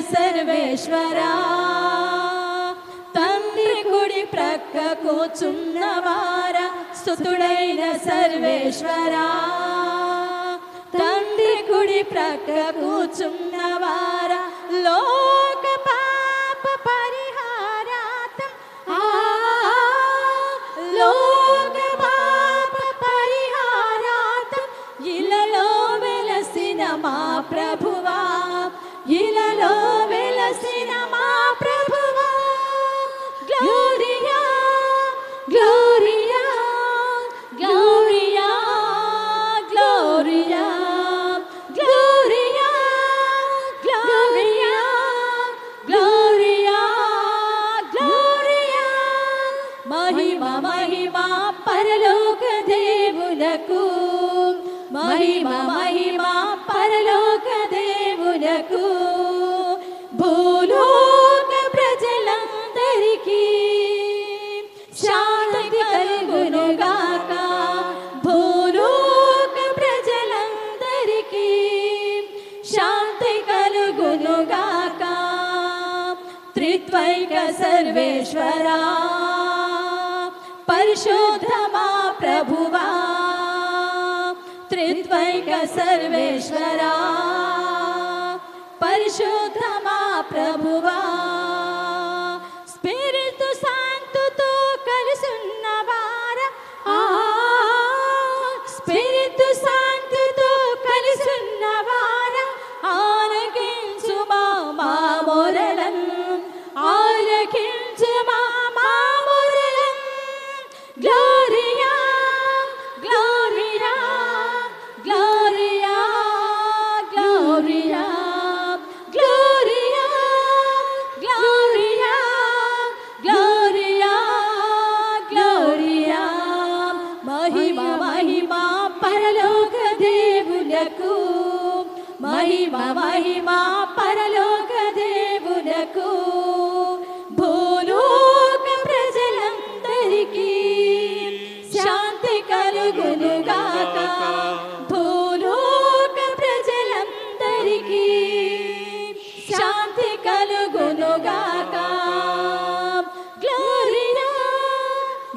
సర్వేశ్వరా తండ్రి కుడి ప్రక్క కూర్చున్నవారా స్తుతుడైన సర్వేశ్వరా తండ్రి కుడి ప్రక్క కూర్చున్నవారా లోక పాప పరిహారార్థం లోక పాప పరిహారార్థం ఇలలో వెలసిన మా ప్రభువా ఇలలో వెలసిన మా ప్రభువా gloria gloria gloria gloria gloria gloria gloria gloria మహిమ మహిమ పరలోక దేవులకు మహిమ మహిమ పరలోక దేవులకు భూలోక ప్రజలందరికీ శాంతి కలుగునుగాక భూలోక ప్రజలందరికీ శాంతి కలుగునుగాక త్రిత్వైక సర్వేశ్వరా పరిశుద్ధమా ప్రభువా త్రిత్వైక సర్వేశ్వరా పరిశుద్ధమా ప్రభువా స్పిరితు శాంతుతో కలిసున్నవారా స్పిరితు శాంతుతో కలిసున్నవారా ఆనక దేవునకు మహిమ మహిమ పరలోక దేవునకు భూలోక ప్రజలందరికీ శాంతి కలుగునుగాక భూలోక ప్రజలందరికీ శాంతి కలుగునుగాక గ్లోరియా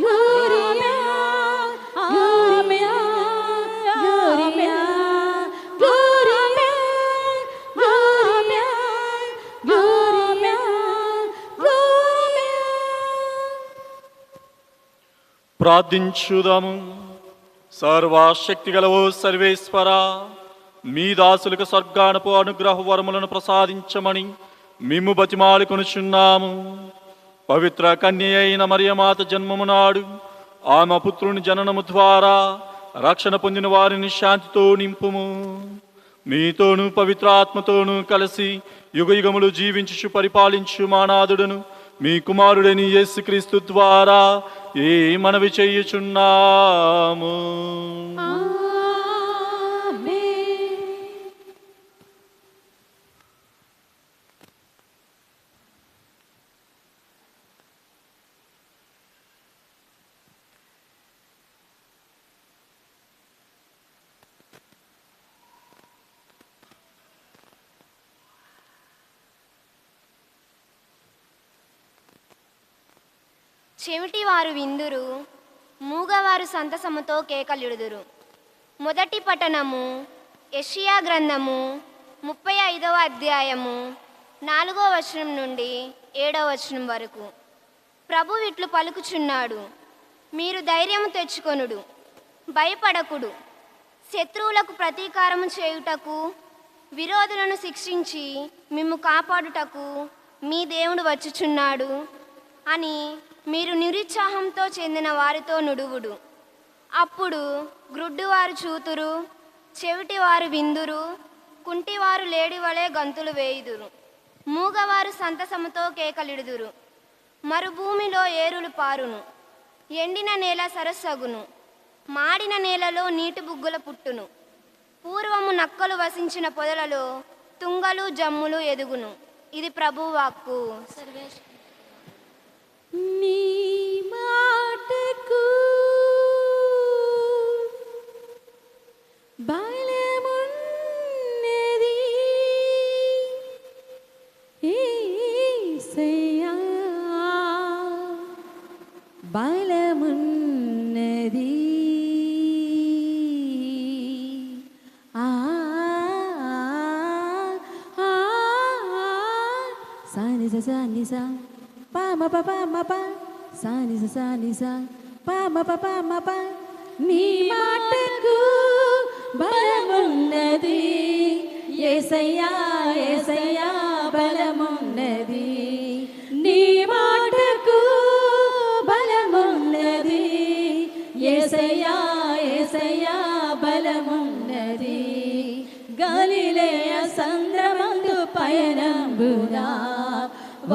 గ్లోరియా ప్రార్థించుదాము. సర్వశక్తి గలవో సర్వేశ్వర, మీ దాసులకు స్వర్గానపు అనుగ్రహ వరములను ప్రసాదించమని మేము బతిమాలి కొనుచున్నాము. పవిత్ర కన్య అయిన మరియమాత జన్మము నాడు ఆమె పుత్రుని జననము ద్వారా రక్షణ పొందిన వారిని శాంతితో నింపుము. మీతోనూ పవిత్రాత్మతోనూ కలిసి యుగయుగములు జీవించుచు పరిపాలించు మానాథుడును మీ కుమారుడని యేసుక్రీస్తు ద్వారా ఈ మనవి చేయుచున్నాము. చెవిటివారు విందురు, మూగవారు సంతసముతో కేకలిడుదురు. మొదటి పఠనము యెషయా గ్రంథము 35వ అధ్యాయము 4వ వచనం నుండి 7వ వచనం వరకు. ప్రభు ఇట్లు పలుకుచున్నాడు, మీరు ధైర్యము తెచ్చుకొనుడు, భయపడకుడు. శత్రువులకు ప్రతీకారము చేయుటకు, విరోధులను శిక్షించి మిమ్ము కాపాడుటకు మీ దేవుడు వచ్చుచున్నాడు అని మీరు నిరుత్సాహంతో చెందిన వారితో నుడువుడు. అప్పుడు గ్రుడ్డివారు చూతురు, చెవిటివారు విందురు, కుంటివారు లేడివలే గంతులు వేయుదురు, మూగవారు సంతసముతో కేకలిడుదురు. మరుభూమిలో ఏరులు పారును, ఎండిన నేల సరస్సగును, మాడిన నేలలో నీటి బుగ్గుల పుట్టును. పూర్వము నక్కలు వసించిన పొదలలో తుంగలు జమ్ములు ఎదుగును. ఇది ప్రభువు వాక్కు. నీ మాటకు బలమున్నది యేసయ్యా, బలమున్నది. సానిసా పామ పామ పా సానిసా పామ పామ పా. నీ మాటకు బలమున్నది యేసయ్యా, యేసయ్యా బలమున్నది. నీ మాటకు బలమున్నది యేసయ్యా, యేసయ్యా బలమున్నది. గలిలయ సంద్రమందు పయనంబునా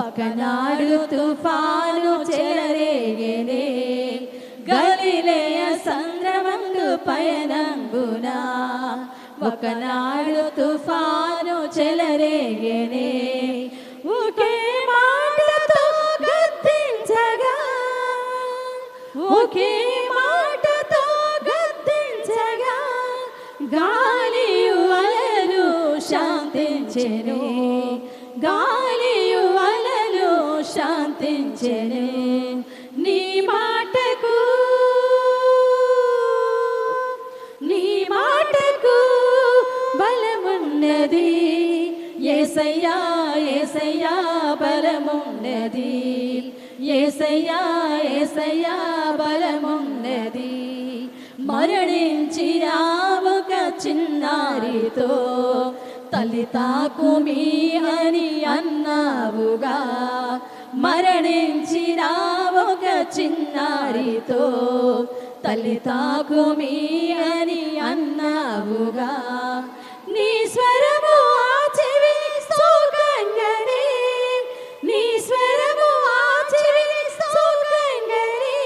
ఒకనాడు తుఫాను చెలరేగెనే. గలిలయ సంద్రమందు పయనంబునా ఒకనాడు తుఫాను చెలరేగెనే. ఒకే మాటతో గద్దించగా, ఒకే మాటతో గద్దించగా గాలియు అలలు శాంతించెను, గాలియు అలలు శాంతించెను. నీ మాటకు, నీ మాటకు బలమున్నది యేసయ్యా, యేసయ్యా బలమున్నది. యేసయ్యా, యేసయ్యా బలమున్నది. మరణించిన ఒక చిన్నారితో తల్లి తాకుమీ అని అన్నావుగా. మరణించిన ఒక చిన్నారితో తల్లి తాకుమీ అని అన్నావుగా. నీ స్వరము ఆ చెవి సోకంగనే, నీ స్వరము ఆ చెవి సోకంగనే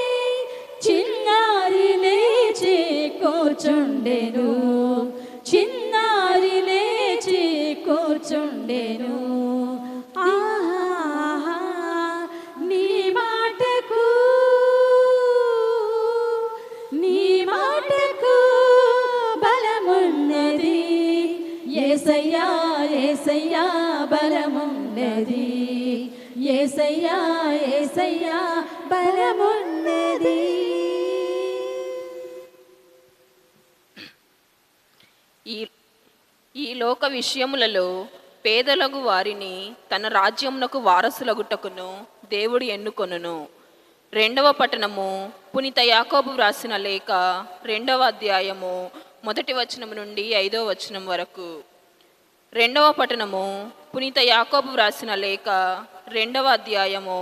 చిన్నారి లేచి కూర్చుండెను, చిన్న ఉండెను. ఆహా నీ మాటకు బలమున్నది యేసయ్యా యేసయ్యా బలమున్నది యేసయ్యా యేసయ్యా బలమున్నది. ఈ లోక విషయములలో పేదలగు వారిని తన రాజ్యమునకు వారసులగుటకును దేవుడు ఎన్నుకొనును. 2వ పట్టణము పునీత యాకోబు వ్రాసిన లేఖ 2వ అధ్యాయము 1వ వచనం నుండి 5వ వచనం వరకు. 2వ పట్టణము పునీత యాకోబు వ్రాసిన లేఖ 2వ అధ్యాయము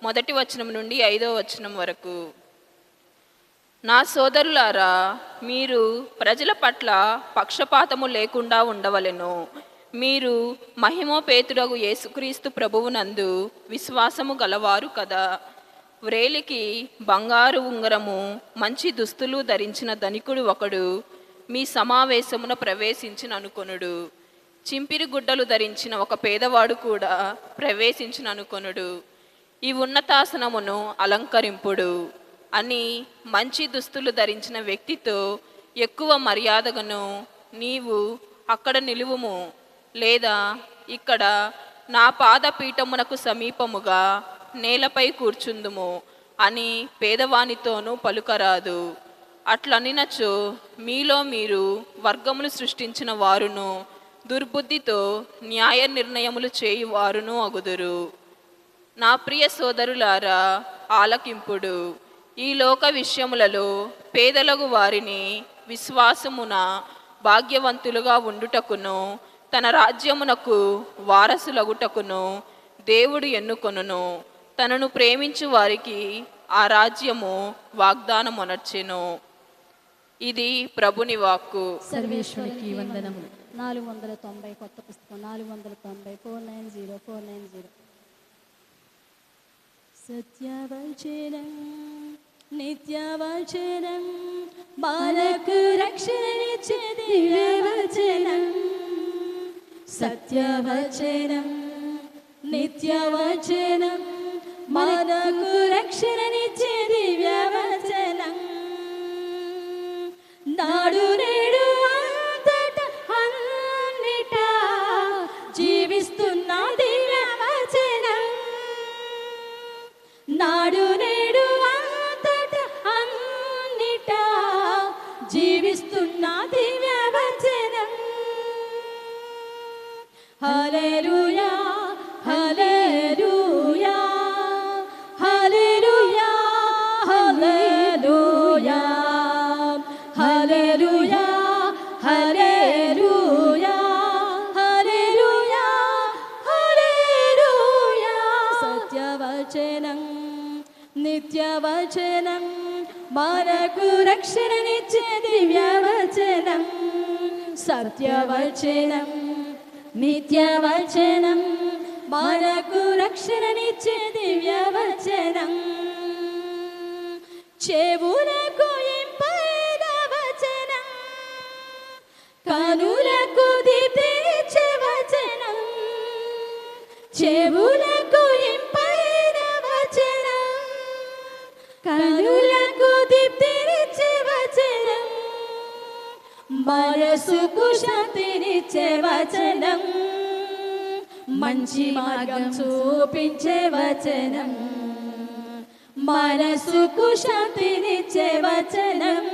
1వ వచనం నుండి 5వ వచనం వరకు. నా సోదరులారా, మీరు ప్రజల పట్ల పక్షపాతము లేకుండా ఉండవలెను. మీరు మహిమోపేతుడగు యేసుక్రీస్తు ప్రభువునందు విశ్వాసము గలవారు కదా. వ్రేలికి బంగారు ఉంగరము మంచి దుస్తులు ధరించిన ధనికుడు ఒకడు మీ సమావేశమున ప్రవేశించిననుకొనుడు. చింపిరి గుడ్డలు ధరించిన ఒక పేదవాడు కూడా ప్రవేశించిననుకొనుడు. ఈ ఉన్నతాసనమును అలంకరింపుడు అని మంచి దుస్తులు ధరించిన వ్యక్తితో ఎక్కువ మర్యాదగను నీవు అక్కడ నిలువుము, లేదా ఇక్కడ నా పాదపీఠమునకు సమీపముగా నేలపై కూర్చుందుము అని పేదవానితోనూ పలుకరాదు. అట్లనినచో మీలో మీరు వర్గములు సృష్టించిన వారును దుర్బుద్ధితో న్యాయ నిర్ణయములు చేయువారును అగుదురు. నా ప్రియ సోదరులారా, ఆలకింపుడు. ఈ లోక విషయములలో పేదలగు వారిని విశ్వాసమున భాగ్యవంతులుగా ఉండుటకును తన రాజ్యమునకు వారసులగుటకును దేవుడు ఎన్నుకొనును. తనను ప్రేమించు వారికి ఆ రాజ్యము వాగ్దానమునర్చెను. ఇది ప్రభుని వాక్కు. సర్వేశ్వరికి వందనము. 490 కొత్త పుస్తకం 490 490. సత్యవచనం నిత్యవచనం మనకు రక్షణనిచ్చే దివ్యవచనం. సత్యవచనం నిత్యవచనం మనకు రక్షణనిచ్చే దివ్యవచనం. నాడు నేడు అంతటా అన్నిటా జీవిస్తున్న దివ్యవచనం. నాడు నేడు అంతటా అన్నిటా జీవిస్తున్న దివ్యవచనం. హల్లెలూయా హల్లెలూయా హల్లెలూయా హల్లెలూయా హల్లెలూయా హల్లెలూయా హల్లెలూయా హల్లెలూయా. సత్యవచనం నిత్యవచనం మనకు రక్షణనిచ్చే దివ్యవచనం. సత్యవచనం నిత్యవచనం మనకు రక్షణనిచ్చే దివ్యవచనం. చెవులకు ఇంపైన వచనం, కనులకు దీప్తినిచ్చే వచనం. చెవులకు ఇంపైన వచనం, కనులకు దీప్తినిచ్చే వచనం. మనసుకు శాంతినిచ్చే వచనం, మంచి మార్గం చూపించే వచనం. మనసుకు శాంతినిచ్చే వచనం,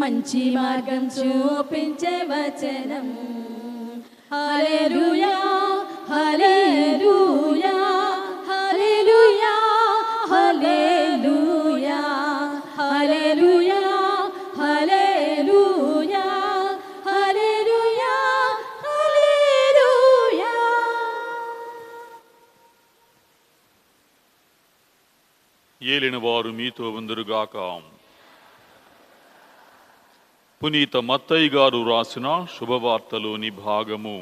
మంచి మార్గం చూపించే వచనం. హల్లెలూయా హల్లెలూయా హల్లెలూయా హల్లెలూయా హల్లెలూయా హల్లెలూయా హల్లెలూయా హల్లెలూయా. ఏలిన వారు మీతో ఉందురుగాక. పునీత మత్తయి గారు రాసిన శుభవార్తలోని భాగము.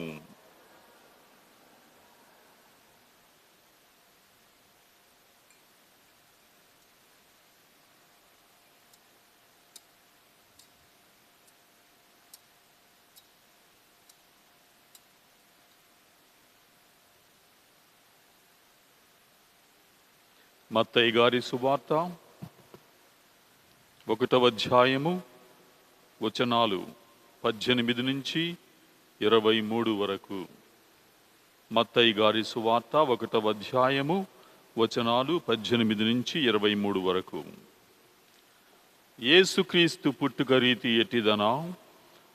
మత్తయి గారి సువార్త 1వ అధ్యాయము వచనాలు 18 నుంచి 23 వరకు. మత్తయి గారి సువార్త 1వ అధ్యాయము వచనాలు 18 నుంచి 23 వరకు. యేసుక్రీస్తు పుట్టుక రీతి ఎట్టిదనా,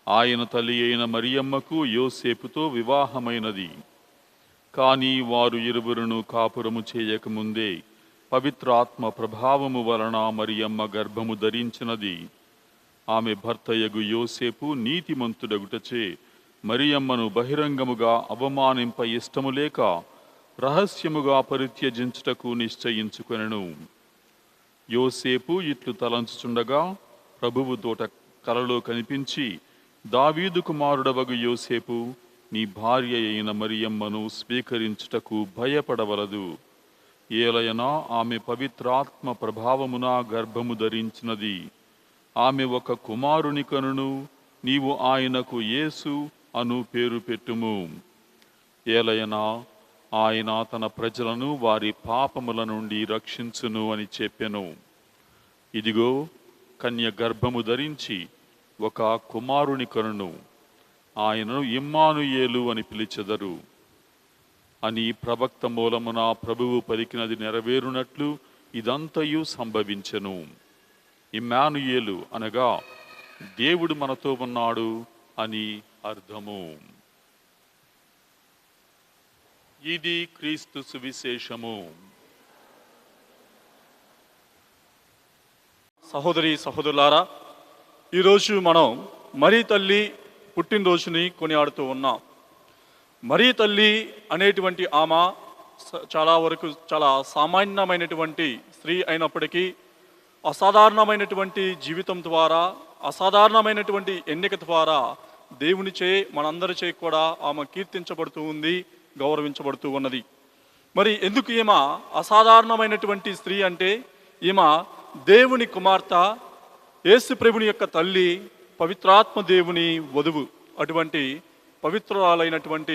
ఆయన తల్లి అయిన మరియమ్మకు యోసేపుతో వివాహమైనది. కానీ వారు ఇరువురును కాపురము చేయకముందే పవిత్రాత్మ ప్రభావము వలన మరియమ్మ గర్భము ధరించినది. ఆమె భర్తయగు యోసేపు నీతిమంతుడగుటచే మరియమ్మను బహిరంగముగా అవమానింప ఇష్టము లేక రహస్యముగా పరిత్యజించుటకు నిశ్చయించుకొనెను. యోసేపు ఇట్లు తలంచుచుండగా ప్రభువు తోట కలలో కనిపించి, దావీదు కుమారుడవగు యోసేపు, నీ భార్య అయిన మరియమ్మను స్వీకరించుటకు భయపడవలదు. ఏలయనా ఆమె పవిత్రాత్మ ప్రభావమున గర్భము ధరించినది. ఆమె ఒక కుమారుని కనును, నీవు ఆయనకు యేసు అను పేరు పెట్టుము. ఏలయనా ఆయన తన ప్రజలను వారి పాపముల నుండి రక్షించును అని చెప్పెను. ఇదిగో, కన్య గర్భము ధరించి ఒక కుమారుని కనును, ఆయనను ఇమ్మానుయేలు అని పిలిచెదరు అని ప్రవక్త మూలమున ప్రభువు పలికినది నెరవేరునట్లు ఇదంతయు సంభవించెను. ఇమ్మానుయేలు అనగా దేవుడు మనతో ఉన్నాడు అని అర్థము. ఇది క్రీస్తు సువిశేషము. సహోదరి సహోదరులారా, ఈరోజు మనం మరీ తల్లి పుట్టినరోజుని కొనియాడుతూ ఉన్నాం. మరీ తల్లి అనేటువంటి ఆమె చాలా వరకు చాలా సామాన్యమైనటువంటి స్త్రీ అయినప్పటికీ అసాధారణమైనటువంటి జీవితం ద్వారా, అసాధారణమైనటువంటి ఎన్నిక ద్వారా దేవునిచే మనందరిచే కూడా ఆమె కీర్తించబడుతూ ఉంది, గౌరవించబడుతూ ఉన్నది. మరి ఎందుకు ఈమె అసాధారణమైనటువంటి స్త్రీ అంటే, ఈమె దేవుని కుమార్తె, యేసు ప్రభుని యొక్క తల్లి, పవిత్రాత్మ దేవుని వధువు. అటువంటి పవిత్రురాలైనటువంటి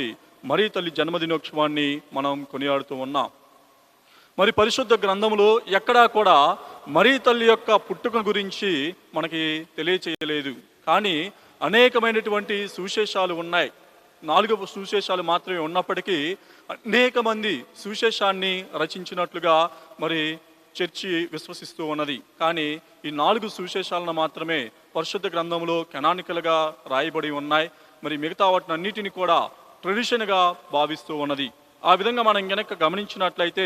మరీ తల్లి జన్మదినోత్సవాన్ని మనం కొనియాడుతూ ఉన్నాం. మరి పరిశుద్ధ గ్రంథంలో ఎక్కడా కూడా మరీ తల్లి యొక్క పుట్టుక గురించి మనకి తెలియచేయలేదు. కానీ అనేకమైనటువంటి సువిశేషాలు ఉన్నాయి. 4 సువిశేషాలు మాత్రమే ఉన్నప్పటికీ అనేక మంది సువిశేషాన్ని రచించినట్లుగా మరి చర్చి విశ్వసిస్తూ ఉన్నది. కానీ ఈ 4 సువిశేషాలను మాత్రమే పరిశుద్ధ గ్రంథంలో కెనానికల్గా రాయబడి ఉన్నాయి. మరి మిగతా వాటిని అన్నిటిని కూడా ట్రెడిషన్గా భావిస్తూ ఉన్నది. ఆ విధంగా మనం గనక గమనించినట్లయితే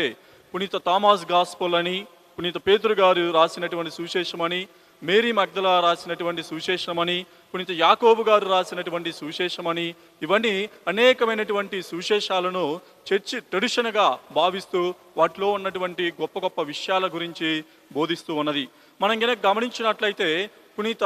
పునీత థామస్ గాస్పెల్ అని, పునీత పేతురు గారు రాసినటువంటి సువిశేషమని, మేరీ మగ్దలా రాసినటువంటి సువిశేషమని, పునీత యాకోబు గారు రాసినటువంటి సువిశేషమని, ఇవన్నీ అనేకమైనటువంటి సువిశేషాలను చర్చి ట్రెడిషన్గా భావిస్తూ వాటిలో ఉన్నటువంటి గొప్ప గొప్ప విషయాల గురించి బోధిస్తూ ఉన్నది. మనం కనుక గమనించినట్లయితే పునీత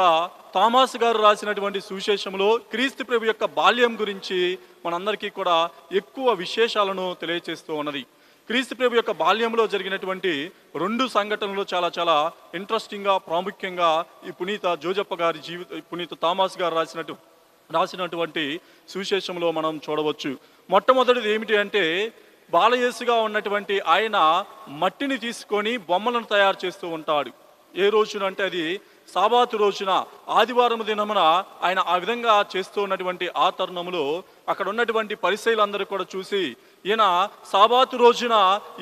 థామస్ గారు రాసినటువంటి సువిశేషంలో క్రీస్తు ప్రభు యొక్క బాల్యం గురించి మనందరికీ కూడా ఎక్కువ విశేషాలను తెలియచేస్తూ ఉన్నది. క్రీస్తు ప్రభు యొక్క బాల్యంలో జరిగినటువంటి 2 సంఘటనలు చాలా చాలా ఇంట్రెస్టింగ్గా, ప్రాముఖ్యంగా ఈ పునీత జోజప్ప గారి పునీత థామస్ గారు రాసినటువంటి సువిశేషంలో మనం చూడవచ్చు. మొట్టమొదటిది ఏమిటి అంటే, బాలయేసుగా ఉన్నటువంటి ఆయన మట్టిని తీసుకొని బొమ్మలను తయారు చేస్తూ ఉంటాడు. ఏ రోజున అంటే అది సాబాతు రోజున, ఆదివారం దినమున ఆయన ఆ విధంగా చేస్తూ ఉన్నటువంటి ఆ తరుణంలో అక్కడ ఉన్నటువంటి పరిసయ్యులందరూ కూడా చూసి, ఈయన సాబాతు రోజున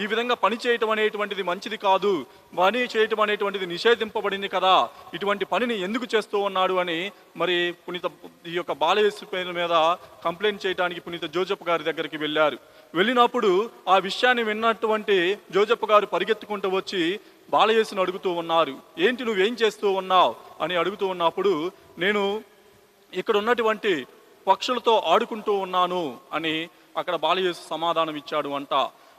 ఈ విధంగా పని చేయటం అనేటువంటిది మంచిది కాదు, పని చేయటం అనేటువంటిది నిషేధింపబడింది కదా, ఇటువంటి పనిని ఎందుకు చేస్తూ ఉన్నాడు అని మరి ఈ యొక్క బాలయేసు పేరు మీద కంప్లైంట్ చేయడానికి పునీత జోజప్ప గారి దగ్గరికి వెళ్ళారు. వెళ్ళినప్పుడు ఆ విషయాన్ని విన్నటువంటి జోజప్ప గారు పరిగెత్తుకుంటూ వచ్చి బాలయేసును అడుగుతూ ఉన్నారు. ఏంటి, నువ్వేం చేస్తూ ఉన్నావు అని అడుగుతూ ఉన్నప్పుడు, నేను ఇక్కడ ఉన్నటువంటి పక్షులతో ఆడుకుంటూ ఉన్నాను అని అక్కడ బాలయేసు సమాధానం ఇచ్చాడు అంట.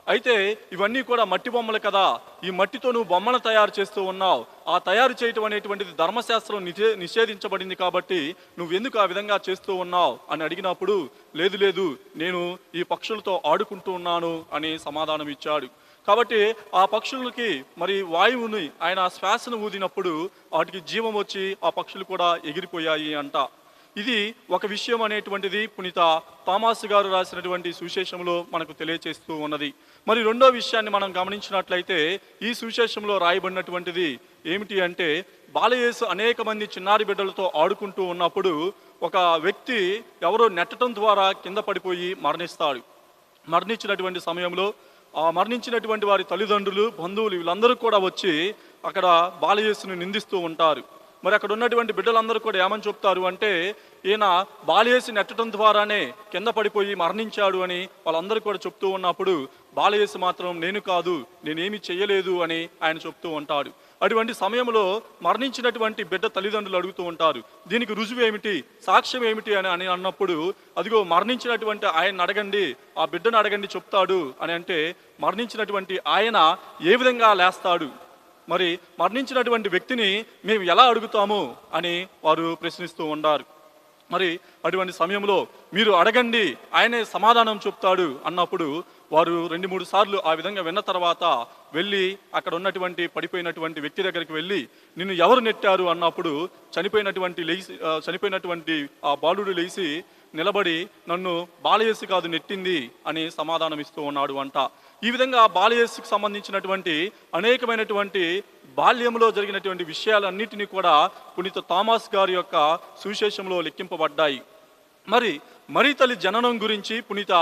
అయితే ఇవన్నీ కూడా మట్టి బొమ్మలు కదా, ఈ మట్టితో నువ్వు బొమ్మను తయారు చేస్తూ ఉన్నావు, ఆ తయారు చేయటం అనేటువంటిది ధర్మశాస్త్రం నిషేధించబడింది కాబట్టి నువ్వెందుకు ఆ విధంగా చేస్తూ ఉన్నావు అని అడిగినప్పుడు, లేదు నేను ఈ పక్షులతో ఆడుకుంటూ ఉన్నాను అని సమాధానం ఇచ్చాడు. కాబట్టి ఆ పక్షులకి మరి వాయువుని ఆయన శ్వాసను ఊదినప్పుడు వాటికి జీవం వచ్చి ఆ పక్షులు కూడా ఎగిరిపోయాయి అంట. ఇది ఒక విషయం అనేటువంటిది పునీత థామస్ గారు రాసినటువంటి సువిశేషంలో మనకు తెలియచేస్తూ ఉన్నది. మరి రెండో విషయాన్ని మనం గమనించినట్లయితే ఈ సువిశేషంలో రాయబడినటువంటిది ఏమిటి అంటే, బాలయేసు అనేక మంది చిన్నారి బిడ్డలతో ఆడుకుంటూ ఉన్నప్పుడు ఒక వ్యక్తి ఎవరో నెట్టడం ద్వారా కింద పడిపోయి మరణిస్తాడు. మరణించినటువంటి సమయంలో ఆ మరణించినటువంటి వారి తల్లిదండ్రులు, బంధువులు వీళ్ళందరూ కూడా వచ్చి అక్కడ బాలయేసుని నిందిస్తూ ఉంటారు. మరి అక్కడ ఉన్నటువంటి బిడ్డలందరూ కూడా ఏమని చెప్తారు అంటే, ఈయన బాలయేసు నెట్టడం ద్వారానే కింద పడిపోయి మరణించాడు అని వాళ్ళందరూ కూడా చెప్తూ ఉన్నప్పుడు బాలయేసు మాత్రం నేను కాదు, నేనేమి చెయ్యలేదు అని ఆయన చెప్తూ ఉంటాడు. అటువంటి సమయంలో మరణించినటువంటి బిడ్డ తల్లిదండ్రులు అడుగుతూ ఉంటారు, దీనికి రుజువు ఏమిటి, సాక్ష్యం ఏమిటి అని అన్నప్పుడు, అదిగో మరణించినటువంటి ఆయన అడగండి, ఆ బిడ్డను అడగండి చెప్తాడు అని అంటే, మరణించినటువంటి ఆయన ఏ విధంగా లేస్తాడు, మరి మరణించినటువంటి వ్యక్తిని మేము ఎలా అడుగుతాము అని వారు ప్రశ్నిస్తూ ఉన్నారు. మరి అటువంటి సమయంలో మీరు అడగండి, ఆయనే సమాధానం చెప్తాడు అన్నప్పుడు వారు 2-3 సార్లు ఆ విధంగా విన్న తర్వాత వెళ్ళి అక్కడ ఉన్నటువంటి పడిపోయినటువంటి వ్యక్తి దగ్గరికి వెళ్ళి, నిన్ను ఎవరు నెట్టారు అన్నప్పుడు చనిపోయినటువంటి ఆ బాలుడు లేచి నిలబడి, నన్ను బాలయేసు కాదు నెట్టింది అని సమాధానం ఇస్తూ ఉన్నాడు అంట. ఈ విధంగా బాలయేసుకు సంబంధించినటువంటి అనేకమైనటువంటి బాల్యంలో జరిగినటువంటి విషయాలన్నిటినీ కూడా పునీత థామస్ గారి యొక్క సువిశేషంలో లెక్కింపబడ్డాయి. మరి తల్లి జననం గురించి పునీత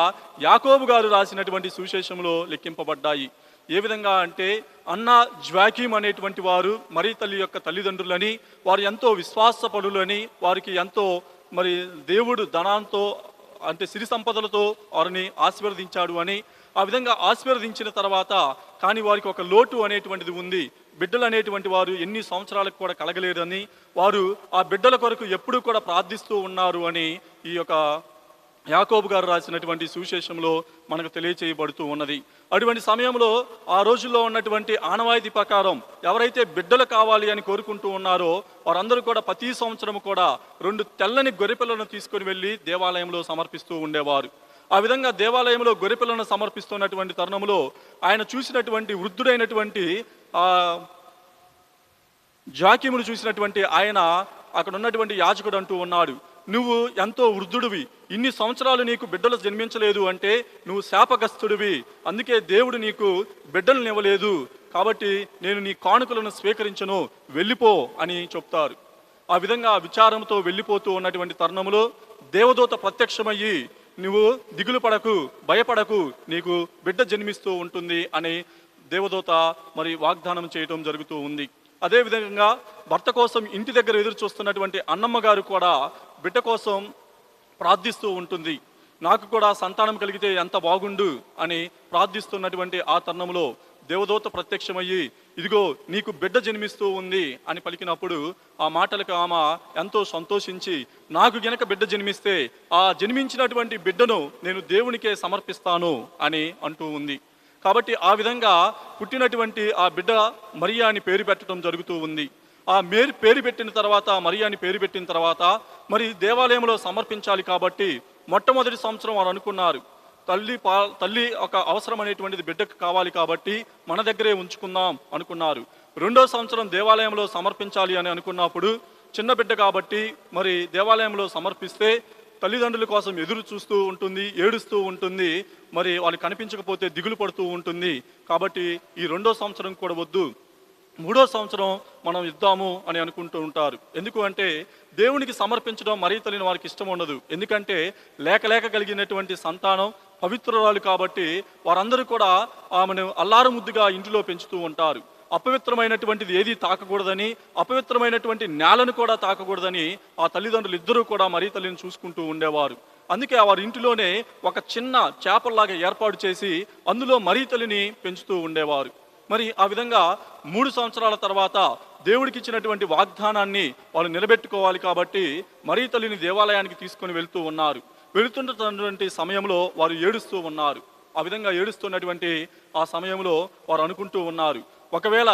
యాకోబు గారు రాసినటువంటి సువిశేషంలో లెక్కింపబడ్డాయి. ఏ విధంగా అంటే, అన్న జ్వాకీం అనేటువంటి వారు మరి తల్లి యొక్క తల్లిదండ్రులని, వారు ఎంతో విశ్వాసపరులని, వారికి ఎంతో మరి దేవుడు ధనంతో అంటే సిరి సంపదలతో వారిని ఆశీర్వదించాడు అని, ఆ విధంగా ఆశీర్వదించిన తర్వాత కానీ వారికి ఒక లోటు అనేటువంటిది ఉంది. బిడ్డలు అనేటువంటి వారు ఎన్ని సంవత్సరాలకు కూడా కలగలేదని, వారు ఆ బిడ్డల కొరకు ఎప్పుడూ కూడా ప్రార్థిస్తూ ఉన్నారు అని ఈ యొక్క యాకోబు గారు రాసినటువంటి సువిశేషంలో మనకు తెలియచేయబడుతూ ఉన్నది. అటువంటి సమయంలో ఆ రోజుల్లో ఉన్నటువంటి ఆనవాయితీ ప్రకారం ఎవరైతే బిడ్డలు కావాలి అని కోరుకుంటూ ఉన్నారో వారందరూ కూడా ప్రతి సంవత్సరం కూడా 2 తెల్లని గొర్రెపిల్లను తీసుకొని వెళ్ళి దేవాలయంలో సమర్పిస్తూ ఉండేవారు. ఆ విధంగా దేవాలయంలో గొర్రెపిల్లను సమర్పిస్తున్నటువంటి తరుణంలో ఆయన చూసినటువంటి వృద్ధుడైనటువంటి జాకీమును చూసినటువంటి ఆయన అక్కడ ఉన్నటువంటి యాజకుడు అంటూ ఉన్నాడు, నువ్వు ఎంతో వృద్ధుడివి, ఇన్ని సంవత్సరాలు నీకు బిడ్డలు జన్మించలేదు అంటే నువ్వు శాపగ్రస్తుడివి, అందుకే దేవుడు నీకు బిడ్డలను ఇవ్వలేదు, కాబట్టి నేను నీ కానుకలను స్వీకరించను, వెళ్ళిపో అని చెప్తారు. ఆ విధంగా విచారంతో వెళ్ళిపోతూ ఉన్నటువంటి తరుణంలో దేవదూత ప్రత్యక్షమయ్యి, నువ్వు దిగులు పడకు, భయపడకు, నీకు బిడ్డ జన్మిస్తూ ఉంటుంది అని దేవదూత మరి వాగ్దానం చేయటం జరుగుతూ ఉంది. అదేవిధంగా భర్త కోసం ఇంటి దగ్గర ఎదురు చూస్తున్నటువంటి అన్నమ్మ గారు కూడా బిడ్డ కోసం ప్రార్థిస్తూ ఉంటుంది. నాకు కూడా సంతానం కలిగితే ఎంత బాగుండు అని ప్రార్థిస్తున్నటువంటి ఆ తరుణంలో దేవదూత ప్రత్యక్షమయ్యి, ఇదిగో నీకు బిడ్డ జన్మిస్తూ ఉంది అని పలికినప్పుడు ఆ మాటలకు ఆమె ఎంతో సంతోషించి, నాకు గనక బిడ్డ జన్మిస్తే ఆ జన్మించినటువంటి బిడ్డను నేను దేవునికే సమర్పిస్తాను అని అంటూ ఉంది. కాబట్టి ఆ విధంగా పుట్టినటువంటి ఆ బిడ్డ మరియా అని పేరు పెట్టడం జరుగుతూ ఉంది. ఆ పేరు పెట్టిన తర్వాత, మరియా అని పేరు పెట్టిన తర్వాత మరి దేవాలయంలో సమర్పించాలి కాబట్టి మొట్టమొదటి సంవత్సరం వారు అనుకున్నారు, తల్లి ఒక అవసరం అనేటువంటిది బిడ్డకు కావాలి కాబట్టి మన దగ్గరే ఉంచుకుందాం అనుకున్నారు. 2వ సంవత్సరం దేవాలయంలో సమర్పించాలి అని అనుకున్నప్పుడు చిన్న బిడ్డ కాబట్టి మరి దేవాలయంలో సమర్పిస్తే తల్లిదండ్రుల కోసం ఎదురు చూస్తూ ఉంటుంది, ఏడుస్తూ ఉంటుంది, మరి వాళ్ళు కనిపించకపోతే దిగులు పడుతూ ఉంటుంది. కాబట్టి ఈ 2వ సంవత్సరం కూడా వద్దు, 3వ సంవత్సరం మనం ఇద్దాము అని అనుకుంటూ ఉంటారు. ఎందుకు అంటే దేవునికి సమర్పించడం మరీ తల్లిని వారికి ఇష్టం ఉండదు. ఎందుకంటే లేక కలిగినటువంటి సంతానం పవిత్రురాలు కాబట్టి వారందరూ కూడా ఆమెను అల్లారు ముద్దుగా ఇంటిలో పెంచుతూ ఉంటారు. అపవిత్రమైనటువంటిది ఏది తాకకూడదని, అపవిత్రమైనటువంటి నేలను కూడా తాకకూడదని ఆ తల్లిదండ్రులు ఇద్దరూ కూడా మరీ తల్లిని చూసుకుంటూ ఉండేవారు. అందుకే వారి ఇంటిలోనే ఒక చిన్న చేపల్లాగా ఏర్పాటు చేసి అందులో మరీ తల్లిని పెంచుతూ ఉండేవారు. మరి ఆ విధంగా 3 సంవత్సరాల తర్వాత దేవుడికి ఇచ్చినటువంటి వాగ్దానాన్ని వాళ్ళు నిలబెట్టుకోవాలి కాబట్టి మరీ తల్లిని దేవాలయానికి తీసుకొని వెళ్తూ ఉన్నారు. వెళుతున్నటువంటి సమయంలో వారు ఏడుస్తూ ఉన్నారు. ఆ విధంగా ఏడుస్తున్నటువంటి ఆ సమయంలో వారు అనుకుంటూ ఉన్నారు, ఒకవేళ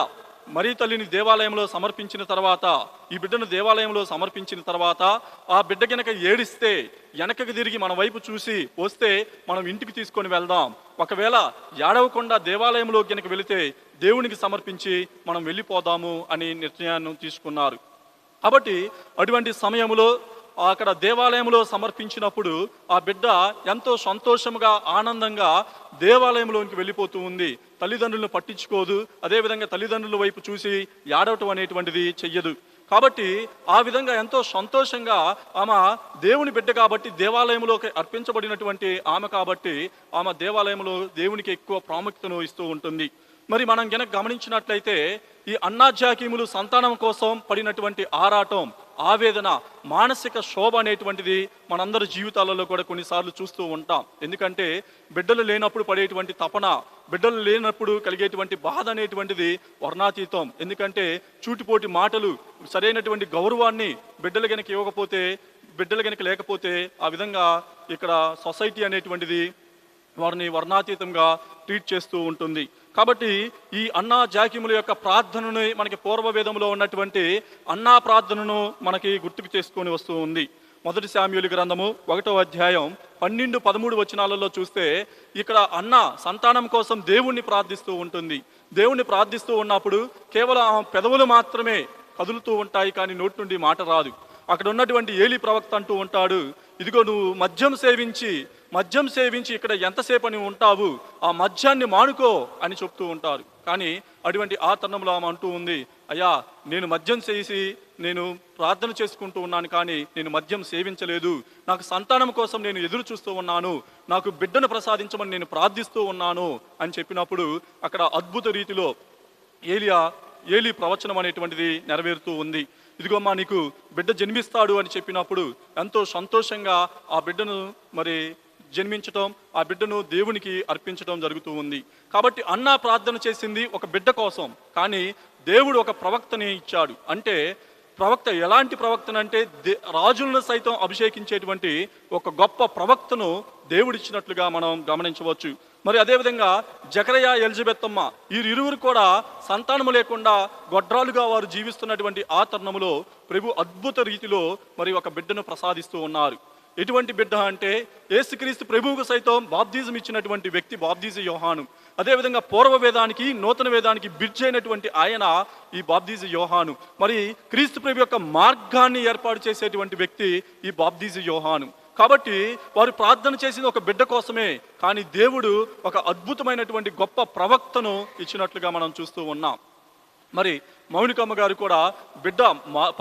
మరీ తల్లిని దేవాలయంలో సమర్పించిన తర్వాత, ఈ బిడ్డను దేవాలయంలో సమర్పించిన తర్వాత ఆ బిడ్డ గనక ఏడిస్తే వెనకకి తిరిగి మన వైపు చూసి వస్తే మనం ఇంటికి తీసుకొని వెళ్దాం, ఒకవేళ ఏడవకుండా దేవాలయంలో గనక వెళితే దేవునికి సమర్పించి మనం వెళ్ళిపోదాము అని నిర్ణయాన్ని తీసుకున్నారు. కాబట్టి అటువంటి సమయంలో అక్కడ దేవాలయంలో సమర్పించినప్పుడు ఆ బిడ్డ ఎంతో సంతోషంగా ఆనందంగా దేవాలయంలోనికి వెళ్ళిపోతూ ఉంది. తల్లిదండ్రులను పట్టించుకోదు, అదేవిధంగా తల్లిదండ్రుల వైపు చూసి ఏడవటం అనేటువంటిది చెయ్యదు. కాబట్టి ఆ విధంగా ఎంతో సంతోషంగా ఆమె దేవుని బిడ్డ కాబట్టి, దేవాలయంలోకి అర్పించబడినటువంటి ఆమె కాబట్టి ఆమె దేవాలయంలో దేవునికి ఎక్కువ ప్రాముఖ్యతను ఇస్తూ ఉంటుంది. మరి మనం గనక గమనించినట్లయితే ఈ అన్నాజాకీములు సంతానం కోసం పడినటువంటి ఆరాటం, ఆవేదన, మానసిక శోభ అనేటువంటిది మనందరి జీవితాలలో కూడా కొన్నిసార్లు చూస్తూ ఉంటాం. ఎందుకంటే బిడ్డలు లేనప్పుడు పడేటువంటి తపన, బిడ్డలు లేనప్పుడు కలిగేటువంటి బాధ అనేటువంటిది వర్ణాతీతం. ఎందుకంటే చూటిపోటి మాటలు, సరైనటువంటి గౌరవాన్ని బిడ్డలు గనక ఇవ్వకపోతే, బిడ్డలు గనక లేకపోతే ఆ విధంగా ఇక్కడ సొసైటీ అనేటువంటిది వారిని వర్ణాతీతంగా ట్రీట్ చేస్తూ ఉంటుంది. కాబట్టి ఈ అన్నా జాకీముల యొక్క ప్రార్థనని మనకి పూర్వవేదంలో ఉన్నటువంటి అన్నా ప్రార్థనను మనకి గుర్తుకు చేసుకొని వస్తూ ఉంది. 1 శామ్యూయేలు గ్రంథము 1వ అధ్యాయం 12-13 వచనాలలో చూస్తే ఇక్కడ అన్న సంతానం కోసం దేవుణ్ణి ప్రార్థిస్తూ ఉంటుంది. దేవుణ్ణి ప్రార్థిస్తూ ఉన్నప్పుడు కేవలం ఆ పెదవులు మాత్రమే కదులుతూ ఉంటాయి, కానీ నోటి నుండి మాట రాదు. అక్కడ ఉన్నటువంటి ఏలీ ప్రవక్త అంటూ ఉంటాడు, ఇదిగో నువ్వు మద్యం సేవించి ఇక్కడ ఎంతసేపు అని ఉంటావు, ఆ మద్యాన్ని మానుకో అని చెప్తూ ఉంటారు. కానీ అటువంటి ఆ తరుణంలో ఆమె అంటూ ఉంది, అయ్యా నేను మద్యం చేసి నేను ప్రార్థన చేసుకుంటూ ఉన్నాను, కానీ నేను మద్యం సేవించలేదు. నాకు సంతానం కోసం నేను ఎదురు చూస్తూ ఉన్నాను, నాకు బిడ్డను ప్రసాదించమని నేను ప్రార్థిస్తూ ఉన్నాను అని చెప్పినప్పుడు అక్కడ అద్భుత రీతిలో ఏలీ ప్రవచనం అనేటువంటిది నెరవేరుతూ ఉంది. ఇదిగోమ్మా నీకు బిడ్డ జన్మిస్తాడు అని చెప్పినప్పుడు ఎంతో సంతోషంగా ఆ బిడ్డను మరి జన్మించటం, ఆ బిడ్డను దేవునికి అర్పించడం జరుగుతూ ఉంది. కాబట్టి అన్నా ప్రార్థన చేసింది ఒక బిడ్డ కోసం, కానీ దేవుడు ఒక ప్రవక్తని ఇచ్చాడు. అంటే ప్రవక్త ఎలాంటి ప్రవక్తనంటే రాజులను సైతం అభిషేకించేటువంటి ఒక గొప్ప ప్రవక్తను దేవుడిచ్చినట్లుగా మనం గమనించవచ్చు. మరి అదేవిధంగా జకరయా, ఎలిజబెత్తమ్మ వీరిరువురు కూడా సంతానము లేకుండా గొడ్రాలుగా వారు జీవిస్తున్నటువంటి ఆ తరుణములో ప్రభు అద్భుత రీతిలో మరి ఒక బిడ్డను ప్రసాదిస్తూ ఉన్నారు. ఎటువంటి బిడ్డ అంటే యేసుక్రీస్తు ప్రభువుకు సైతం బాప్తిజం ఇచ్చినటువంటి వ్యక్తి బాప్తిజ యోహాను. అదేవిధంగా పూర్వ వేదానికి నూతన వేదానికి బ్రిడ్జ్ అయినటువంటి ఆయన ఈ బాప్తిజ యోహాను. మరి క్రీస్తు ప్రభు యొక్క మార్గాన్ని ఏర్పాటు చేసేటువంటి వ్యక్తి ఈ బాప్తిజ యోహాను. కాబట్టి వారు ప్రార్థన చేసింది ఒక బిడ్డ కోసమే, కానీ దేవుడు ఒక అద్భుతమైనటువంటి గొప్ప ప్రవక్తను ఇచ్చినట్లుగా మనం చూస్తూ ఉన్నాం. మరి మౌనికమ్మ గారు కూడా బిడ్డ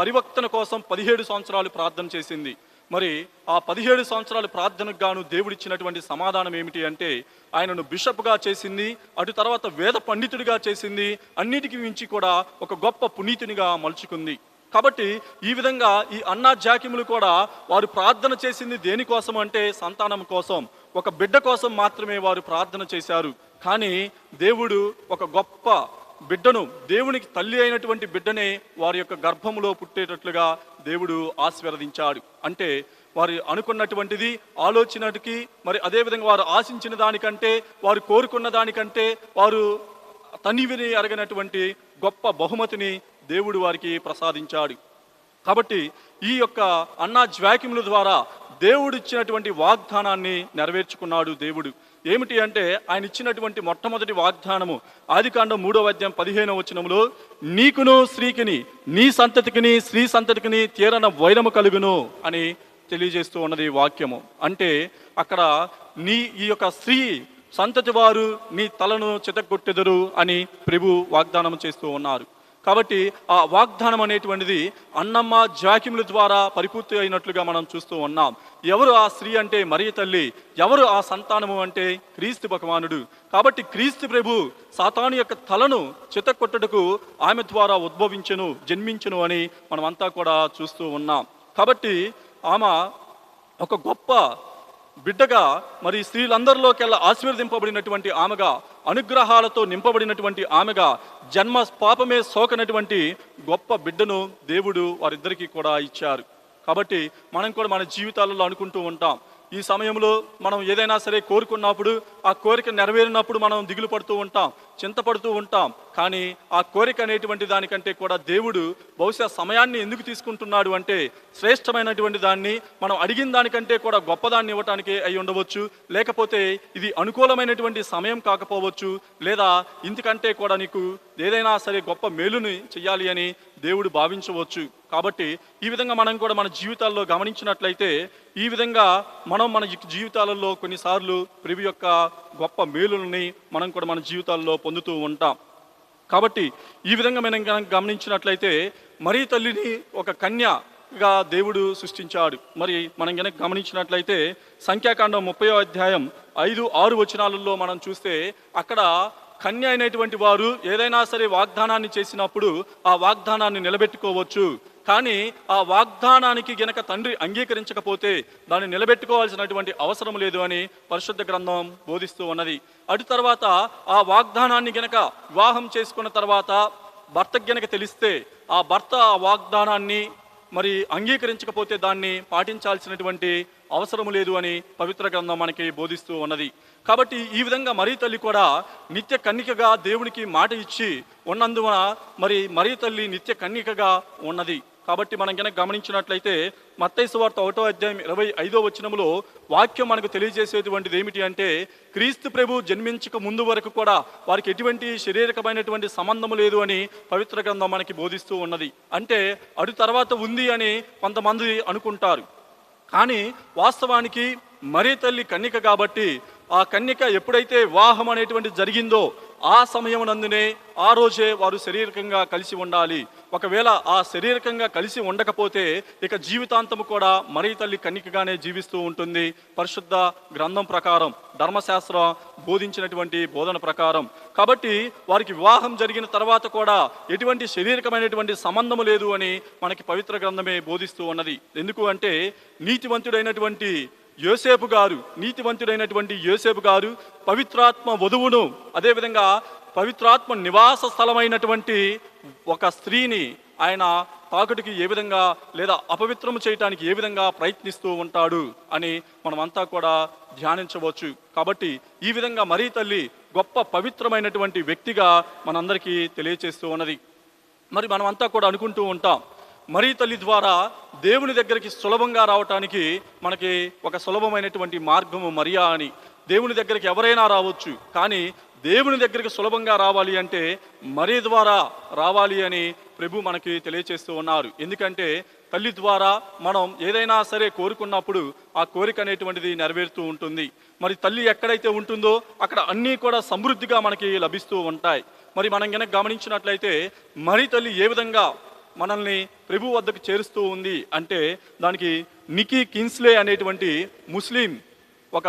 పరివర్తన కోసం 17 సంవత్సరాలు ప్రార్థన చేసింది. మరి ఆ 17 సంవత్సరాల ప్రార్థనకు గాను దేవుడిచ్చినటువంటి సమాధానం ఏమిటి అంటే ఆయనను బిషప్గా చేసింది, అటు తర్వాత వేద పండితుడిగా చేసింది, అన్నిటికీ మించి కూడా ఒక గొప్ప పునీతునిగా మలుచుకుంది. కాబట్టి ఈ విధంగా ఈ అన్నా జాకీములు కూడా వారు ప్రార్థన చేసింది దేనికోసం అంటే సంతానం కోసం, ఒక బిడ్డ కోసం మాత్రమే వారు ప్రార్థన చేశారు. కానీ దేవుడు ఒక గొప్ప బిడ్డను, దేవునికి తల్లి అయినటువంటి బిడ్డనే వారి యొక్క గర్భములో పుట్టేటట్లుగా దేవుడు ఆశీర్వదించాడు. అంటే వారు అనుకున్నటువంటిది ఆలోచనకి, మరి అదేవిధంగా వారు ఆశించిన దానికంటే, వారు కోరుకున్న దానికంటే వారు తనివిని అరగనటువంటి గొప్ప బహుమతిని దేవుడు వారికి ప్రసాదించాడు. కాబట్టి ఈ యొక్క అన్నా జాకీముల ద్వారా దేవుడు ఇచ్చినటువంటి వాగ్దానాన్ని నెరవేర్చుకున్నాడు దేవుడు. ఏమిటి అంటే ఆయన ఇచ్చినటువంటి మొట్టమొదటి వాగ్దానము ఆదికాండం 3వ అధ్యాయం 15వ వచనంలో నీకును స్త్రీకిని, నీ సంతతికిని స్త్రీ సంతతికిని తీరన వైరము కలుగును అని తెలియజేస్తూ ఉన్నది వాక్యము. అంటే అక్కడ ఈ యొక్క స్త్రీ సంతతి వారు నీ తలను చితగొట్టెదరు అని ప్రభు వాగ్దానం చేస్తూ ఉన్నారు. కాబట్టి ఆ వాగ్దానం అనేటువంటిది అన్నమ్మ జాకీముల ద్వారా పరిపూర్తి అయినట్లుగా మనం చూస్తూ ఉన్నాం. ఎవరు ఆ స్త్రీ అంటే మరియ తల్లి, ఎవరు ఆ సంతానము అంటే క్రీస్తు భగవానుడు. కాబట్టి క్రీస్తు ప్రభు సాతాను యొక్క తలను చితగొట్టుటకు ఆమె ద్వారా జన్మించెను అని మనమంతా కూడా చూస్తూ ఉన్నాం. కాబట్టి ఆమె ఒక గొప్ప బిడ్డగా, మరి స్త్రీలందరిలోకెల్లా ఆశీర్వదింపబడినటువంటి ఆమెగా, అనుగ్రహాలతో నింపబడినటువంటి ఆమెగా, జన్మ పాపమే సోకనటువంటి గొప్ప బిడ్డను దేవుడు వారిద్దరికీ కూడా ఇచ్చారు. కాబట్టి మనం కూడా మన జీవితాలలో అనుకుంటూ ఉంటాం, ఈ సమయంలో మనం ఏదైనా సరే కోరుకున్నప్పుడు ఆ కోరిక నెరవేరినప్పుడు మనం దిగులు పడుతూ ఉంటాం, చింతపడుతూ ఉంటాం. కానీ ఆ కోరిక అనేటువంటి దానికంటే కూడా దేవుడు బహుశా సమయాన్ని ఎందుకు తీసుకుంటున్నాడు అంటే శ్రేష్టమైనటువంటి దాన్ని మనం అడిగిన దానికంటే కూడా గొప్పదాన్ని ఇవ్వటానికి అయి ఉండవచ్చు, లేకపోతే ఇది అనుకూలమైనటువంటి సమయం కాకపోవచ్చు, లేదా ఇంతకంటే కూడా నీకు ఏదైనా సరే గొప్ప మేలుని చెయ్యాలి అని దేవుడు భావించవచ్చు. కాబట్టి ఈ విధంగా మనం కూడా మన జీవితాల్లో గమనించినట్లయితే ఈ విధంగా మనం మన జీవితాలలో కొన్నిసార్లు ప్రభు యొక్క గొప్ప మేలుల్ని మనం కూడా మన జీవితాల్లో పొందుతూ ఉంటాం. కాబట్టి ఈ విధంగా మనం కనుక గమనించినట్లయితే మరియ తల్లిని ఒక కన్యగా దేవుడు సృష్టించాడు. మరి మనం కనుక గమనించినట్లయితే సంఖ్యాకాండం 30వ అధ్యాయం 5-6 వచనాలలో మనం చూస్తే అక్కడ కన్య అయినటువంటి వారు ఏదైనా సరే వాగ్దానాన్ని చేసినప్పుడు ఆ వాగ్దానాన్ని నిలబెట్టుకోవచ్చు. కానీ ఆ వాగ్దానానికి గనక తండ్రి అంగీకరించకపోతే దాన్ని నిలబెట్టుకోవాల్సినటువంటి అవసరం లేదు అని పరిశుద్ధ గ్రంథం బోధిస్తూ ఉన్నది. అటు తర్వాత ఆ వాగ్దానాన్ని గనక వివాహం చేసుకున్న తర్వాత భర్తకు గనక తెలిస్తే ఆ భర్త ఆ వాగ్దానాన్ని మరి అంగీకరించకపోతే దాన్ని పాటించాల్సినటువంటి అవసరం లేదు అని పవిత్ర గ్రంథం మనకి బోధిస్తూ ఉన్నది. కాబట్టి ఈ విధంగా మరియ తల్లి కూడా నిత్య కన్యకగా దేవునికి మాట ఇచ్చి ఉన్నందున మరి మరియ తల్లి నిత్య కన్యకగా ఉన్నది. కాబట్టి మనం కనుక గమనించినట్లయితే మత్తయి సువార్త 1వ అధ్యాయం 25వ వచనంలో వాక్యం మనకు తెలియజేసేటువంటిది ఏమిటి అంటే క్రీస్తు ప్రభు జన్మించక ముందు వరకు కూడా వారికి ఎటువంటి శారీరకమైనటువంటి సంబంధం లేదు అని పవిత్ర గ్రంథం మనకి బోధిస్తూ ఉన్నది. అంటే అటు తర్వాత ఉంది అని కొంతమంది అనుకుంటారు. కానీ వాస్తవానికి మరియ తల్లి కన్యక కాబట్టి ఆ కన్యక ఎప్పుడైతే వివాహం అనేటువంటి జరిగిందో ఆ సమయం నందునే ఆ రోజే వారు శారీరకంగా కలిసి ఉండాలి. ఒకవేళ ఆ శారీరకంగా కలిసి ఉండకపోతే ఇక జీవితాంతము కూడా మరియ తల్లి కన్యకగానే జీవిస్తూ ఉంటుంది. పరిశుద్ధ గ్రంథం ప్రకారం ధర్మశాస్త్రం బోధించినటువంటి బోధన ప్రకారం. కాబట్టి వారికి వివాహం జరిగిన తర్వాత కూడా ఎటువంటి శారీరకమైనటువంటి సంబంధము లేదు అని మనకి పవిత్ర గ్రంథమే బోధిస్తూ ఉన్నది. ఎందుకు అంటే నీతివంతుడైనటువంటి యోసేపు గారు పవిత్రాత్మ వధువును అదేవిధంగా పవిత్రాత్మ నివాస స్థలమైనటువంటి ఒక స్త్రీని ఆయన తాకుడికి ఏ విధంగా లేదా అపవిత్రము చేయటానికి ఏ విధంగా ప్రయత్నిస్తూ ఉంటాడు అని మనమంతా కూడా ధ్యానించవచ్చు. కాబట్టి ఈ విధంగా మరియ తల్లి గొప్ప పవిత్రమైనటువంటి వ్యక్తిగా మనందరికీ తెలియచేస్తూ ఉన్నది. మరి మనమంతా కూడా అనుకుంటూ ఉంటాం మరియ తల్లి ద్వారా దేవుని దగ్గరికి సులభంగా రావటానికి మనకి ఒక సులభమైనటువంటి మార్గము మరియా అని. దేవుని దగ్గరికి ఎవరైనా రావచ్చు, కానీ దేవుని దగ్గరికి సులభంగా రావాలి అంటే మరియ ద్వారా రావాలి అని ప్రభు మనకి తెలియచేస్తూ ఉన్నారు. ఎందుకంటే తల్లి ద్వారా మనం ఏదైనా సరే కోరుకున్నప్పుడు ఆ కోరిక అనేటువంటిది నెరవేరుతూ ఉంటుంది. మరి తల్లి ఎక్కడైతే ఉంటుందో అక్కడ అన్నీ కూడా సమృద్ధిగా మనకి లభిస్తూ ఉంటాయి. మరి మనం కనుక గమనించినట్లయితే మరియ తల్లి ఏ విధంగా మనల్ని ప్రభు వద్దకు చేరుస్తూ ఉంది అంటే దానికి నికీ కిన్స్లే అనేటువంటి ముస్లిం ఒక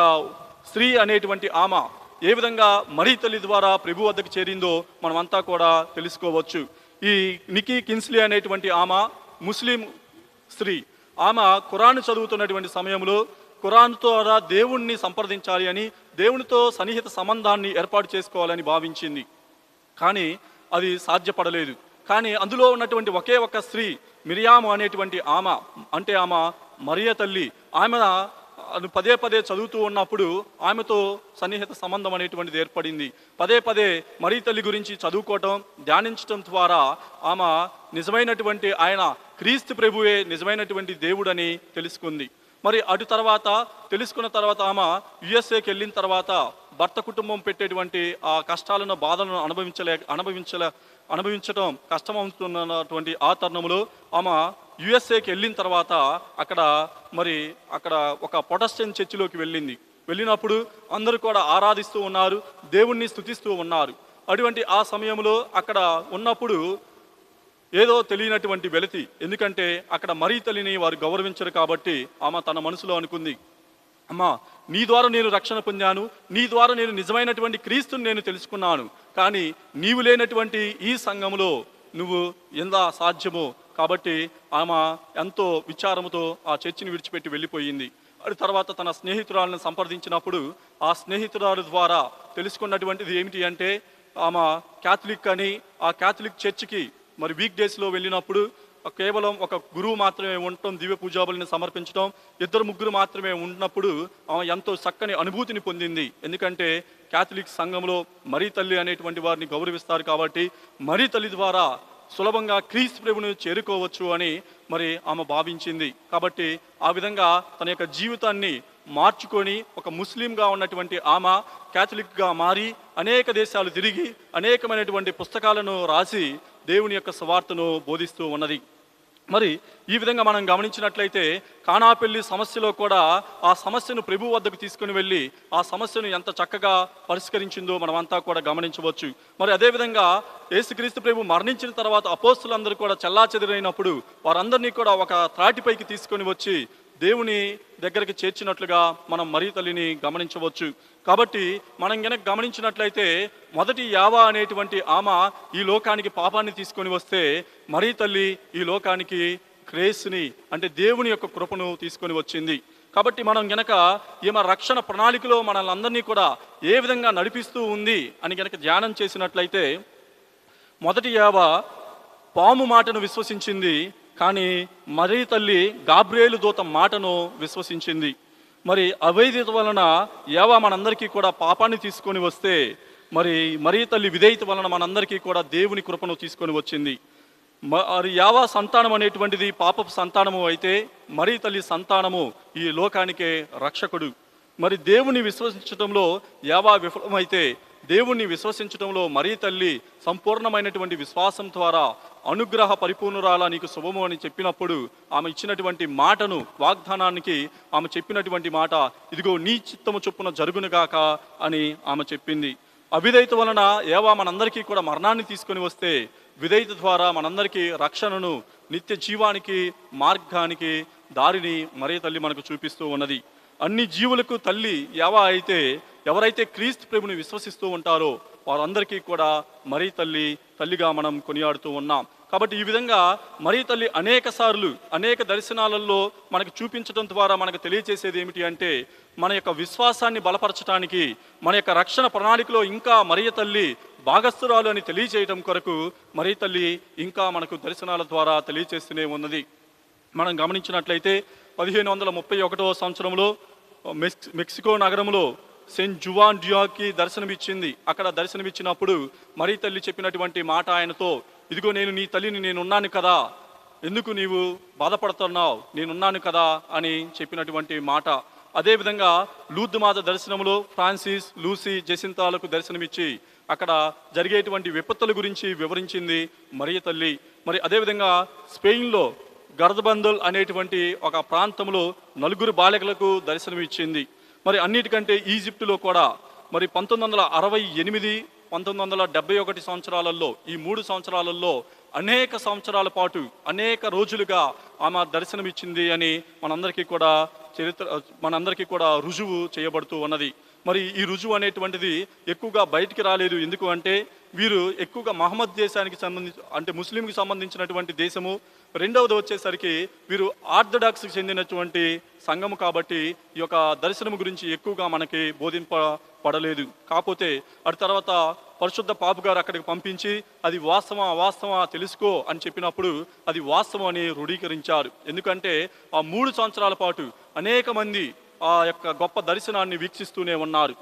స్త్రీ అనేటువంటి ఆమె ఏ విధంగా మరియ తల్లి ద్వారా ప్రభు వద్దకు చేరిందో మనమంతా కూడా తెలుసుకోవచ్చు. ఈ నికీ కిన్స్లే అనేటువంటి ఆమె ముస్లిం స్త్రీ. ఆమె ఖురాన్ చదువుతున్నటువంటి సమయంలో ఖురాన్ ద్వారా దేవుణ్ణి సంప్రదించాలి అని దేవునితో సన్నిహిత సంబంధాన్ని ఏర్పాటు చేసుకోవాలని భావించింది. కానీ అది సాధ్యపడలేదు. కానీ అందులో ఉన్నటువంటి ఒకే ఒక స్త్రీ మిరియాము అనేటువంటి ఆమె అంటే ఆమె మరియ తల్లి ఆమె పదే పదే చదువుతూ ఉన్నప్పుడు ఆమెతో సన్నిహిత సంబంధం అనేటువంటిది ఏర్పడింది. పదే పదే మరియ తల్లి గురించి చదువుకోవటం ధ్యానించటం ద్వారా ఆమె నిజమైనటువంటి ఆయన క్రీస్తు ప్రభువే నిజమైనటువంటి దేవుడని తెలుసుకుంది. మరి అటు తర్వాత తెలుసుకున్న తర్వాత ఆమె యుఎస్ఏకి వెళ్ళిన తర్వాత భర్త కుటుంబం పెట్టేటువంటి ఆ కష్టాలను బాధలను అనుభవించడం కష్టమవుతున్నటువంటి ఆ తరుణంలో ఆమె యుఎస్ఏకి వెళ్ళిన తర్వాత అక్కడ ఒక ప్రొటెస్టెంట్ చర్చిలోకి వెళ్ళినప్పుడు అందరూ కూడా ఆరాధిస్తూ ఉన్నారు, దేవుణ్ణి స్తుతిస్తూ ఉన్నారు. అటువంటి ఆ సమయంలో అక్కడ ఉన్నప్పుడు ఏదో తెలియనటువంటి వెలితి. ఎందుకంటే అక్కడ మరియ తల్లిని వారు గౌరవించరు కాబట్టి ఆమె తన మనసులో అనుకుంది, అమ్మా నీ ద్వారా నేను రక్షణ పొందాను, నీ ద్వారా నేను నిజమైనటువంటి క్రీస్తుని నేను తెలుసుకున్నాను, కానీ నీవు లేనటువంటి ఈ సంఘములో నువ్వు ఎంత సాధ్యమో. కాబట్టి ఆమె ఎంతో విచారముతో ఆ చర్చిని విడిచిపెట్టి వెళ్ళిపోయింది. అది తర్వాత తన స్నేహితురాలను సంప్రదించినప్పుడు ఆ స్నేహితురాలు ద్వారా తెలుసుకున్నటువంటిది ఏమిటి అంటే ఆమె క్యాథలిక్ అని. ఆ క్యాథలిక్ చర్చికి మరి వీక్ డేస్లో వెళ్ళినప్పుడు కేవలం ఒక గురువు మాత్రమే ఉండటం, దివ్య పూజాబుల్ని సమర్పించడం, 2-3 మాత్రమే ఉన్నప్పుడు ఆమె ఎంతో చక్కని అనుభూతిని పొందింది. ఎందుకంటే క్యాథలిక్ సంఘంలో మరియ తల్లి అనేటువంటి వారిని గౌరవిస్తారు కాబట్టి మరియ తల్లి ద్వారా సులభంగా క్రీస్తు ప్రభువును చేరుకోవచ్చు అని మరి ఆమె భావించింది. కాబట్టి ఆ విధంగా తన యొక్క జీవితాన్ని మార్చుకొని ఒక ముస్లింగా ఉన్నటువంటి ఆమె క్యాథలిక్గా మారి అనేక దేశాలు తిరిగి అనేకమైనటువంటి పుస్తకాలను రాసి దేవుని యొక్క సువార్తను బోధిస్తూ ఉన్నది. మరి ఈ విధంగా మనం గమనించినట్లయితే కానాపెల్లి సమస్యలో కూడా ఆ సమస్యను ప్రభు వద్దకు తీసుకుని వెళ్ళి ఆ సమస్యను ఎంత చక్కగా పరిష్కరించిందో మనమంతా కూడా గమనించవచ్చు. మరి అదేవిధంగా యేసుక్రీస్తు ప్రభు మరణించిన తర్వాత అపోస్తులందరూ కూడా చెల్లాచెదురైనప్పుడు వారందరినీ కూడా ఒక త్రాటిపైకి తీసుకొని వచ్చి దేవుని దగ్గరికి చేర్చినట్లుగా మనం మరియ తల్లిని గమనించవచ్చు. కాబట్టి మనం గనక గమనించినట్లయితే మొదటి యావా అనేటువంటి ఆమె ఈ లోకానికి పాపాన్ని తీసుకొని వస్తే మరియ తల్లి ఈ లోకానికి గ్రేస్ని అంటే దేవుని యొక్క కృపను తీసుకొని వచ్చింది. కాబట్టి మనం గనక ఈమె రక్షణ ప్రణాళికలో మనల్ని అందరినీ కూడా ఏ విధంగా నడిపిస్తూ ఉంది అని గనక ధ్యానం చేసినట్లయితే మొదటి యావా పాము మాటను విశ్వసించింది, కానీ మరియ తల్లి గాబ్రియేలు దూత మాటను విశ్వసించింది. మరి అవిధేయత వలన యావా మనందరికీ కూడా పాపాన్ని తీసుకొని వస్తే మరి మరియ తల్లి విధేయత వలన మనందరికీ కూడా దేవుని కృపను తీసుకొని వచ్చింది. మరి యావా సంతానం అనేటువంటిది పాపపు సంతానము అయితే మరియ తల్లి సంతానము ఈ లోకానికే రక్షకుడు. మరి దేవుని విశ్వసించడంలో యావా విఫలమైతే దేవుణ్ణి విశ్వసించడంలో మరియ తల్లి సంపూర్ణమైనటువంటి విశ్వాసం ద్వారా అనుగ్రహ పరిపూర్ణురాల నీకు శుభము అని చెప్పినప్పుడు ఆమె ఇచ్చినటువంటి మాటను వాగ్దానానికి ఆమె చెప్పినటువంటి మాట, ఇదిగో నీ చిత్తము చొప్పున జరుగునుగాక అని ఆమె చెప్పింది. అవిధేయత వలన ఏవా మనందరికీ కూడా మరణాన్ని తీసుకొని వస్తే విధేయత ద్వారా మనందరికీ రక్షణను నిత్య జీవానికి మార్గానికి దారిని మరియ తల్లి మనకు చూపిస్తూ ఉన్నది. అన్ని జీవులకు తల్లి యావా అయితే ఎవరైతే క్రీస్తు ప్రభుని విశ్వసిస్తూ ఉంటారో వారందరికీ కూడా మరియ తల్లి తల్లిగా మనం కొనియాడుతూ ఉన్నాం. కాబట్టి ఈ విధంగా మరియ తల్లి అనేక సార్లు అనేక దర్శనాలలో మనకు చూపించడం ద్వారా మనకు తెలియజేసేది ఏమిటి అంటే మన యొక్క విశ్వాసాన్ని బలపరచడానికి మన యొక్క రక్షణ ప్రణాళికలో ఇంకా మరియ తల్లి భాగస్థురాలు అని తెలియజేయడం కొరకు మరియ తల్లి ఇంకా మనకు దర్శనాల ద్వారా తెలియజేస్తూనే ఉన్నది. మనం గమనించినట్లయితే 1531 సంవత్సరంలో మెక్సికో నగరంలో సెయింట్ జువాన్ డియాకి దర్శనమిచ్చింది. అక్కడ దర్శనమిచ్చినప్పుడు మరియ తల్లి చెప్పినటువంటి మాట ఆయనతో, ఇదిగో నేను నీ తల్లిని నేనున్నాను కదా, ఎందుకు నీవు బాధపడుతున్నావు, నేనున్నాను కదా అని చెప్పినటువంటి మాట. అదేవిధంగా లూర్దు మాత దర్శనంలో ఫ్రాన్సిస్, లూసీ, జెసింతాలకు దర్శనమిచ్చి అక్కడ జరిగేటువంటి విపత్తుల గురించి వివరించింది మరియ తల్లి. మరి అదేవిధంగా స్పెయిన్లో గర్దబందల్ అనేటువంటి ఒక ప్రాంతంలో 4 బాలికలకు దర్శనం ఇచ్చింది. మరి అన్నిటికంటే ఈజిప్టులో కూడా మరి 1968, 1971 సంవత్సరాలలో ఈ 3 సంవత్సరాలలో అనేక సంవత్సరాల పాటు అనేక రోజులుగా ఆమె దర్శనమిచ్చింది అని మనందరికీ కూడా రుజువు చేయబడుతూ ఉన్నది. మరి ఈ రుజువు అనేటువంటిది ఎక్కువగా బయటికి రాలేదు. ఎందుకు అంటే వీరు ఎక్కువగా మహమ్మద్ దేశానికి అంటే ముస్లింకి సంబంధించినటువంటి దేశము. రెండవది వచ్చేసరికి వీరు ఆర్థడాక్స్కి చెందినటువంటి సంఘము కాబట్టి ఈ యొక్క దర్శనం గురించి ఎక్కువగా మనకి బోధింపబడలేదు. కాకపోతే అటు తర్వాత పరిశుద్ధ పాపు గారు అక్కడికి పంపించి అది వాస్తవమా తెలుసుకో అని చెప్పినప్పుడు అది వాస్తవం అని రూఢీకరించారు. ఎందుకంటే ఆ 3 సంవత్సరాల పాటు అనేక మంది ఆ యొక్క గొప్ప దర్శనాన్ని వీక్షిస్తూనే ఉన్నారు.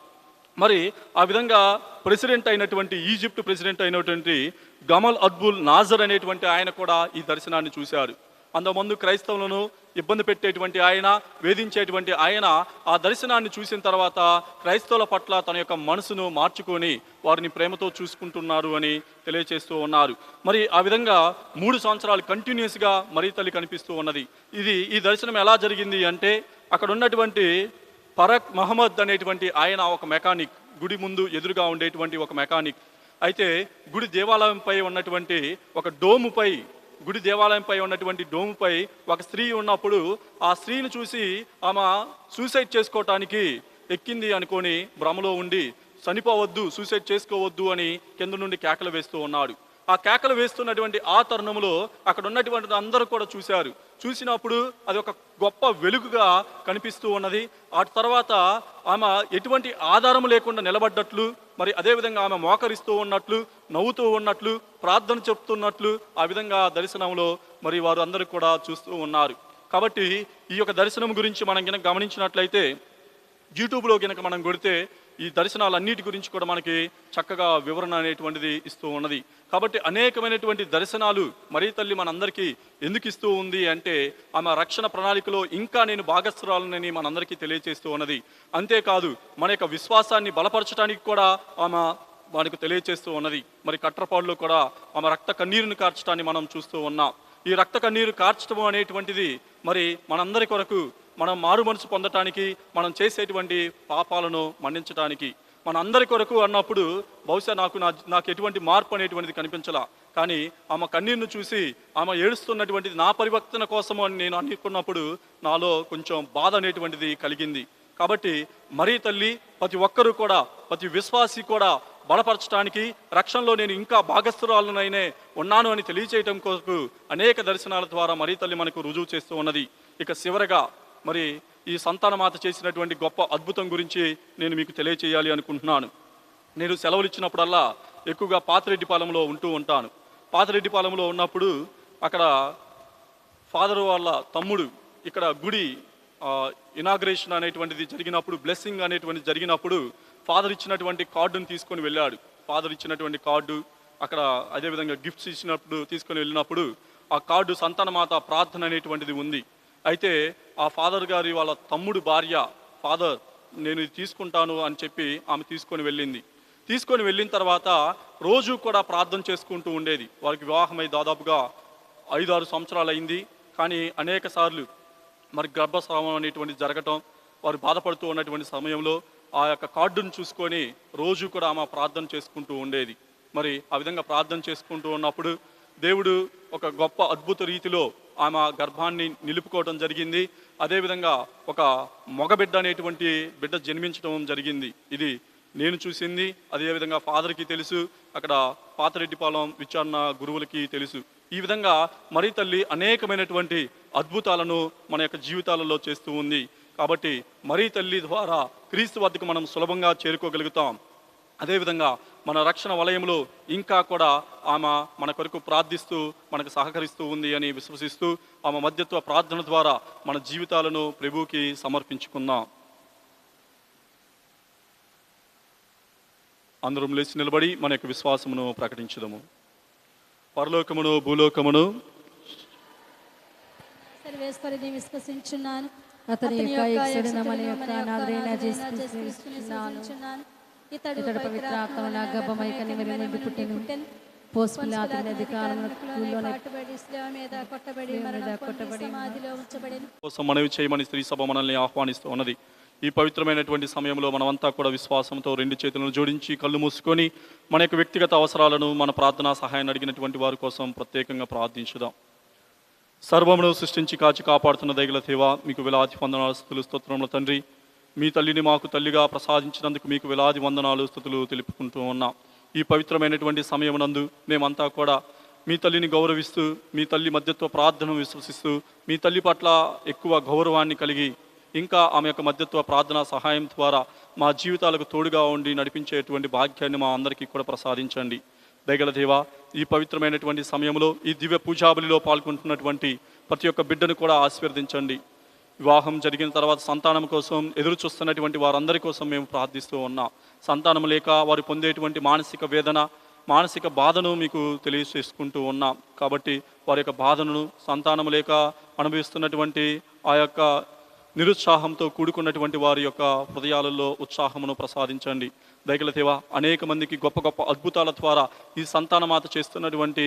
మరి ఆ విధంగా ఈజిప్ట్ ప్రెసిడెంట్ అయినటువంటి గమల్ అద్బుల్ నాజర్ అనేటువంటి ఆయన కూడా ఈ దర్శనాన్ని చూశారు. అంతకుముందు క్రైస్తవులను ఇబ్బంది పెట్టేటువంటి ఆయన, వేధించేటువంటి ఆయన ఆ దర్శనాన్ని చూసిన తర్వాత క్రైస్తవుల పట్ల తన యొక్క మనసును మార్చుకొని వారిని ప్రేమతో చూసుకుంటున్నారు అని తెలియచేస్తూ ఉన్నారు. మరి ఆ విధంగా 3 సంవత్సరాలు కంటిన్యూస్గా మరియ తల్లి కనిపిస్తూ ఉన్నది. ఈ దర్శనం ఎలా జరిగింది అంటే అక్కడ ఉన్నటువంటి ఫరక్ మహమ్మద్ అనేటువంటి ఆయన ఒక మెకానిక్, గుడి ముందు ఎదురుగా ఉండేటువంటి ఒక మెకానిక్. అయితే గుడి దేవాలయంపై ఉన్నటువంటి డోముపై ఒక స్త్రీ ఉన్నప్పుడు ఆ స్త్రీని చూసి ఆమె సూసైడ్ చేసుకోవటానికి ఎక్కింది అనుకొని భ్రమలో ఉండి చనిపోవద్దు, సూసైడ్ చేసుకోవద్దు అని కింద నుండి కేకలు వేస్తూ ఉన్నాడు. ఆ కేకలు వేస్తున్నటువంటి ఆ తరుణంలో అక్కడ ఉన్నటువంటి అందరూ కూడా చూశారు. చూసినప్పుడు అది ఒక గొప్ప వెలుగుగా కనిపిస్తూ ఉన్నది. ఆ తర్వాత ఆమె ఎటువంటి ఆధారం లేకుండా నిలబడ్డట్లు, మరి అదేవిధంగా ఆమె మోకరిస్తూ ఉన్నట్లు, నవ్వుతూ ఉన్నట్లు, ప్రార్థన చెప్తున్నట్లు ఆ విధంగా దర్శనంలో మరి వారు అందరూ కూడా చూస్తూ ఉన్నారు. కాబట్టి ఈ యొక్క దర్శనం గురించి మనం కనుక గమనించినట్లయితే యూట్యూబ్లో కనుక మనం కొడితే ఈ దర్శనాలన్నిటి గురించి కూడా మనకి చక్కగా వివరణ అనేటువంటిది ఇస్తూ ఉన్నది. కాబట్టి అనేకమైనటువంటి దర్శనాలు మరియ తల్లి మనందరికీ ఎందుకు ఇస్తూ ఉంది అంటే ఆమె రక్షణ ప్రణాళికలో ఇంకా నేను భాగస్థురాలనని మనందరికీ తెలియజేస్తూ ఉన్నది. అంతేకాదు మన యొక్క విశ్వాసాన్ని బలపరచడానికి కూడా ఆమె మనకు తెలియజేస్తూ ఉన్నది. మరి కట్రపాడులో కూడా ఆమె రక్త కన్నీరుని కార్చడాన్ని మనం చూస్తూ ఉన్నాం. ఈ రక్త కన్నీరు కార్చడం అనేటువంటిది మరి మనందరి కొరకు, మనం మారు మనసు పొందటానికి, మనం చేసేటువంటి పాపాలను మన్నించడానికి, మన అందరి కొరకు అన్నప్పుడు బహుశా నాకు ఎటువంటి మార్పు అనేటువంటిది కనిపించలా. కానీ ఆమె కన్నీరును చూసి ఆమె ఏడుస్తున్నటువంటిది నా పరివర్తన కోసము అని నేను అనుకున్నప్పుడు నాలో కొంచెం బాధ అనేటువంటిది కలిగింది. కాబట్టి మరీ తల్లి ప్రతి ఒక్కరూ కూడా, ప్రతి విశ్వాసి కూడా బలపరచడానికి, రక్షణలో నేను ఇంకా భాగస్థురాలనైనే ఉన్నాను అని తెలియచేయటం కొరకు అనేక దర్శనాల ద్వారా మరీ తల్లి మనకు రుజువు చేస్తూ ఉన్నది. ఇక చివరగా మరి ఈ సంతానమాత చేసినటువంటి గొప్ప అద్భుతం గురించి నేను మీకు తెలియచేయాలి అనుకుంటున్నాను. నేను సెలవులు ఇచ్చినప్పుడల్లా ఎక్కువగా పాతిరెడ్డిపాలెంలో ఉంటూ ఉంటాను. పాతిరెడ్డిపాలెంలో ఉన్నప్పుడు అక్కడ ఫాదర్ వాళ్ళ తమ్ముడు ఇక్కడ గుడి ఇనాగ్రేషన్ అనేటువంటిది జరిగినప్పుడు, బ్లెస్సింగ్ అనేటువంటిది జరిగినప్పుడు ఫాదర్ ఇచ్చినటువంటి కార్డును తీసుకొని వెళ్ళాడు. ఫాదర్ ఇచ్చినటువంటి కార్డు అక్కడ అదేవిధంగా గిఫ్ట్స్ ఇచ్చినప్పుడు తీసుకొని వెళ్ళినప్పుడు ఆ కార్డు సంతానమాత ప్రార్థన అనేటువంటిది ఉంది. అయితే ఆ ఫాదర్ గారి వాళ్ళ తమ్ముడు భార్య, ఫాదర్ నేను ఇది తీసుకుంటాను అని చెప్పి ఆమె తీసుకొని వెళ్ళింది. తీసుకొని వెళ్ళిన తర్వాత రోజు కూడా ప్రార్థన చేసుకుంటూ ఉండేది. వారికి వివాహమై దాదాపుగా 5-6 సంవత్సరాలు అయింది. కానీ అనేక సార్లు మరి గర్భస్రావం అనేటువంటిది జరగటం, వారు బాధపడుతూ ఉన్నటువంటి సమయంలో ఆ యొక్క కార్డును చూసుకొని రోజు కూడా ఆమె ప్రార్థన చేసుకుంటూ ఉండేది. మరి ఆ విధంగా ప్రార్థన చేసుకుంటూ ఉన్నప్పుడు దేవుడు ఒక గొప్ప అద్భుత రీతిలో ఆమె గర్భాన్ని నిలుపుకోవడం జరిగింది. అదేవిధంగా ఒక మగబిడ్డ అనేటువంటి బిడ్డ జన్మించడం జరిగింది. ఇది నేను చూసింది, అదేవిధంగా ఫాదర్కి తెలుసు, అక్కడ పాతిరెడ్డిపాలెం విచారణ గురువులకి తెలుసు. ఈ విధంగా మరీ తల్లి అనేకమైనటువంటి అద్భుతాలను మన యొక్క జీవితాలలో చేస్తూ ఉంది. కాబట్టి మరీ తల్లి ద్వారా క్రీస్తు వద్దకు మనం సులభంగా చేరుకోగలుగుతాం. అదేవిధంగా మన రక్షణ వలయంలో ఇంకా కూడా ఆమె మన కొరకు ప్రార్థిస్తూ మనకు సహకరిస్తూ ఉంది అని విశ్వసిస్తూ ఆమె మధ్యత్వ ప్రార్థన ద్వారా మన జీవితాలను ప్రభువుకి సమర్పించుకుందాం. అందరం లేచి నిలబడి మన యొక్క విశ్వాసమును ప్రకటించుదాము. పరలోకమును భూలోకమును సర్వేశ్వరి నేను విశ్వసించున్నాను, అతని యొక్క యేసుని మన యొక్క నాథుడైన యేసుక్రీస్తునాను ఇతడు పవిత్ర ఆత్మ నా గర్భమై కనిమరి నుండి పుట్టెను. పోస్పుల అతని అధికారములోనే పట్టుబడి శిలువ మీద కొట్టబడి సమాధిలో ఉంచబడెను. కోసం మనవి చేయమని స్త్రీ సభ మనల్ని ఆహ్వానిస్తూ ఉన్నది. ఈ పవిత్రమైనటువంటి సమయంలో మనమంతా కూడా విశ్వాసంతో 2 చేతులను జోడించి కళ్ళు మూసుకొని మన యొక్క వ్యక్తిగత అవసరాలను, మన ప్రార్థనా సహాయాన్ని అడిగినటువంటి వారి కోసం ప్రత్యేకంగా ప్రార్థించుదాం. సర్వమును సృష్టించి కాచి కాపాడుతున్న దయగల దేవా, మీకు వేలాది వందనాలు స్తుతులు స్తోత్రములు తండ్రి. మీ తల్లిని మాకు తల్లిగా ప్రసాదించినందుకు మీకు వేలాది వందనాలు స్తుతులు తెలుపుకుంటూ ఉన్నాం. ఈ పవిత్రమైనటువంటి సమయమునందు మేమంతా కూడా మీ తల్లిని గౌరవిస్తూ, మీ తల్లి మధ్యత్వ ప్రార్థనను విశ్వసిస్తూ, మీ తల్లి పట్ల ఎక్కువ గౌరవాన్ని కలిగి ఇంకా ఆమె యొక్క మధ్యత్వ ప్రార్థనా సహాయం ద్వారా మా జీవితాలకు తోడుగా ఉండి నడిపించేటువంటి భాగ్యాన్ని మా అందరికీ కూడా ప్రసాదించండి. దయగల దేవా, ఈ పవిత్రమైనటువంటి సమయంలో ఈ దివ్య పూజాబలిలో పాల్గొంటున్నటువంటి ప్రతి ఒక్క బిడ్డను కూడా ఆశీర్వదించండి. వివాహం జరిగిన తర్వాత సంతానం కోసం ఎదురు చూస్తున్నటువంటి వారందరి కోసం మేము ప్రార్థిస్తూ ఉన్నాం. సంతానం లేక వారు పొందేటువంటి మానసిక వేదన, మానసిక బాధను మీకు తెలియజేసుకుంటూ ఉన్నాం. కాబట్టి వారి యొక్క బాధను, సంతానం లేక అనుభవిస్తున్నటువంటి ఆ యొక్క నిరుత్సాహంతో కూడుకున్నటువంటి వారి యొక్క హృదయాలలో ఉత్సాహమును ప్రసాదించండి. దయగల దేవా, అనేక మందికి గొప్ప గొప్ప అద్భుతాల ద్వారా ఈ సంతానమాత చేస్తున్నటువంటి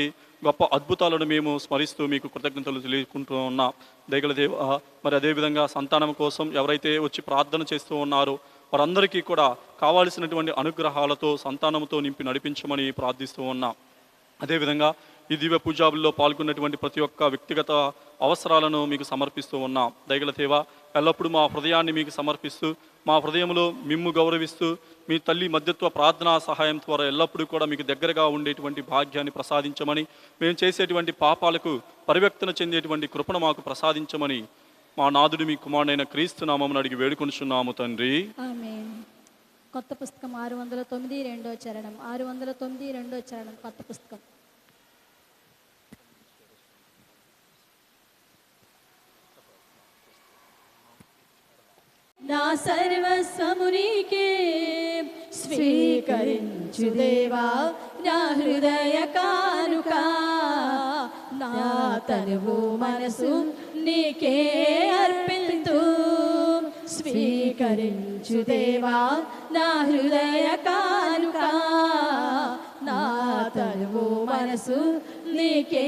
గొప్ప అద్భుతాలను మేము స్మరిస్తూ మీకు కృతజ్ఞతలు తెలియకుంటూ ఉన్నాం. దయగల దేవా, మరి అదేవిధంగా సంతానం కోసం ఎవరైతే వచ్చి ప్రార్థన చేస్తూ ఉన్నారో వారందరికీ కూడా కావాల్సినటువంటి అనుగ్రహాలతో సంతానంతో నింపి నడిపించమని ప్రార్థిస్తూ ఉన్నాం. అదేవిధంగా ఈ దివ్య పూజాబుల్లో పాల్గొన్నటువంటి ప్రతి ఒక్క వ్యక్తిగత అవసరాలను మీకు సమర్పిస్తూ ఉన్నాం. దయగల దేవా, ఎల్లప్పుడూ మా హృదయాన్ని మీకు సమర్పిస్తూ, మా హృదయంలో మిమ్ము గౌరవిస్తూ, మీ తల్లి మధ్యత్వ ప్రార్థనా సహాయం ద్వారా ఎల్లప్పుడూ కూడా మీకు దగ్గరగా ఉండేటువంటి భాగ్యాన్ని ప్రసాదించమని, మేము చేసేటువంటి పాపాలకు పరివర్తన చెందేటువంటి కృపను మాకు ప్రసాదించమని మా నాథుడు మీ కుమారుడైన క్రీస్తు నామమున అడిగి వేడుకొనుచున్నాము తండ్రి. ఆమేన్. కొత్త పుస్తకం 609 2వ చరణం. 609 2వ చరణం కొత్త పుస్తకం. నా సర్వస్వము నీకే స్వీకరించు దేవా, నా హృదయ కానుక, నా తనువు మనసు నీకే అర్పిల్తూ. స్వీకరించు దేవా, నా హృదయ కానుక, నా తనువు మనసు నీకే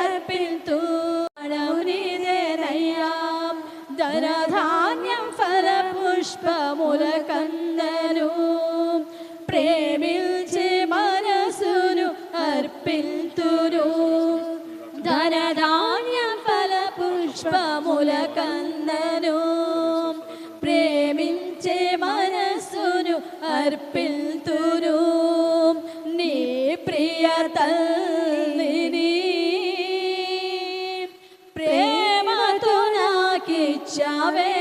అర్పిల్తూ నీదేనయ్యా ధనధాన్యం ఫల పుష్పముల కందను ప్రేమించే మనసును అర్పిల్తురు ధనధాన్యం ఫల పుష్పముల కందను ప్రేమించే మనసును అర్పిల్తురు నీ ప్రియ తల్లిని ప్రేమతో నాకిచ్చావే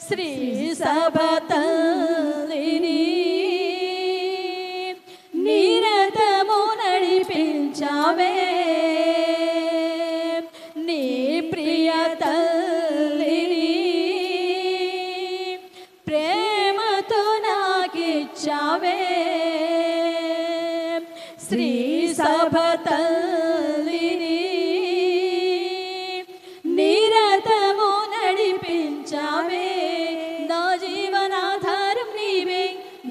శ్రీ సభ తల్లిని నిరతము నడిపించావే నీ ప్రియ తల్లిని ప్రేమతో నాకిచ్చావే శ్రీ సభ తల్లిని నిరతము నడిపించావే నా జీవనాధారం నీవే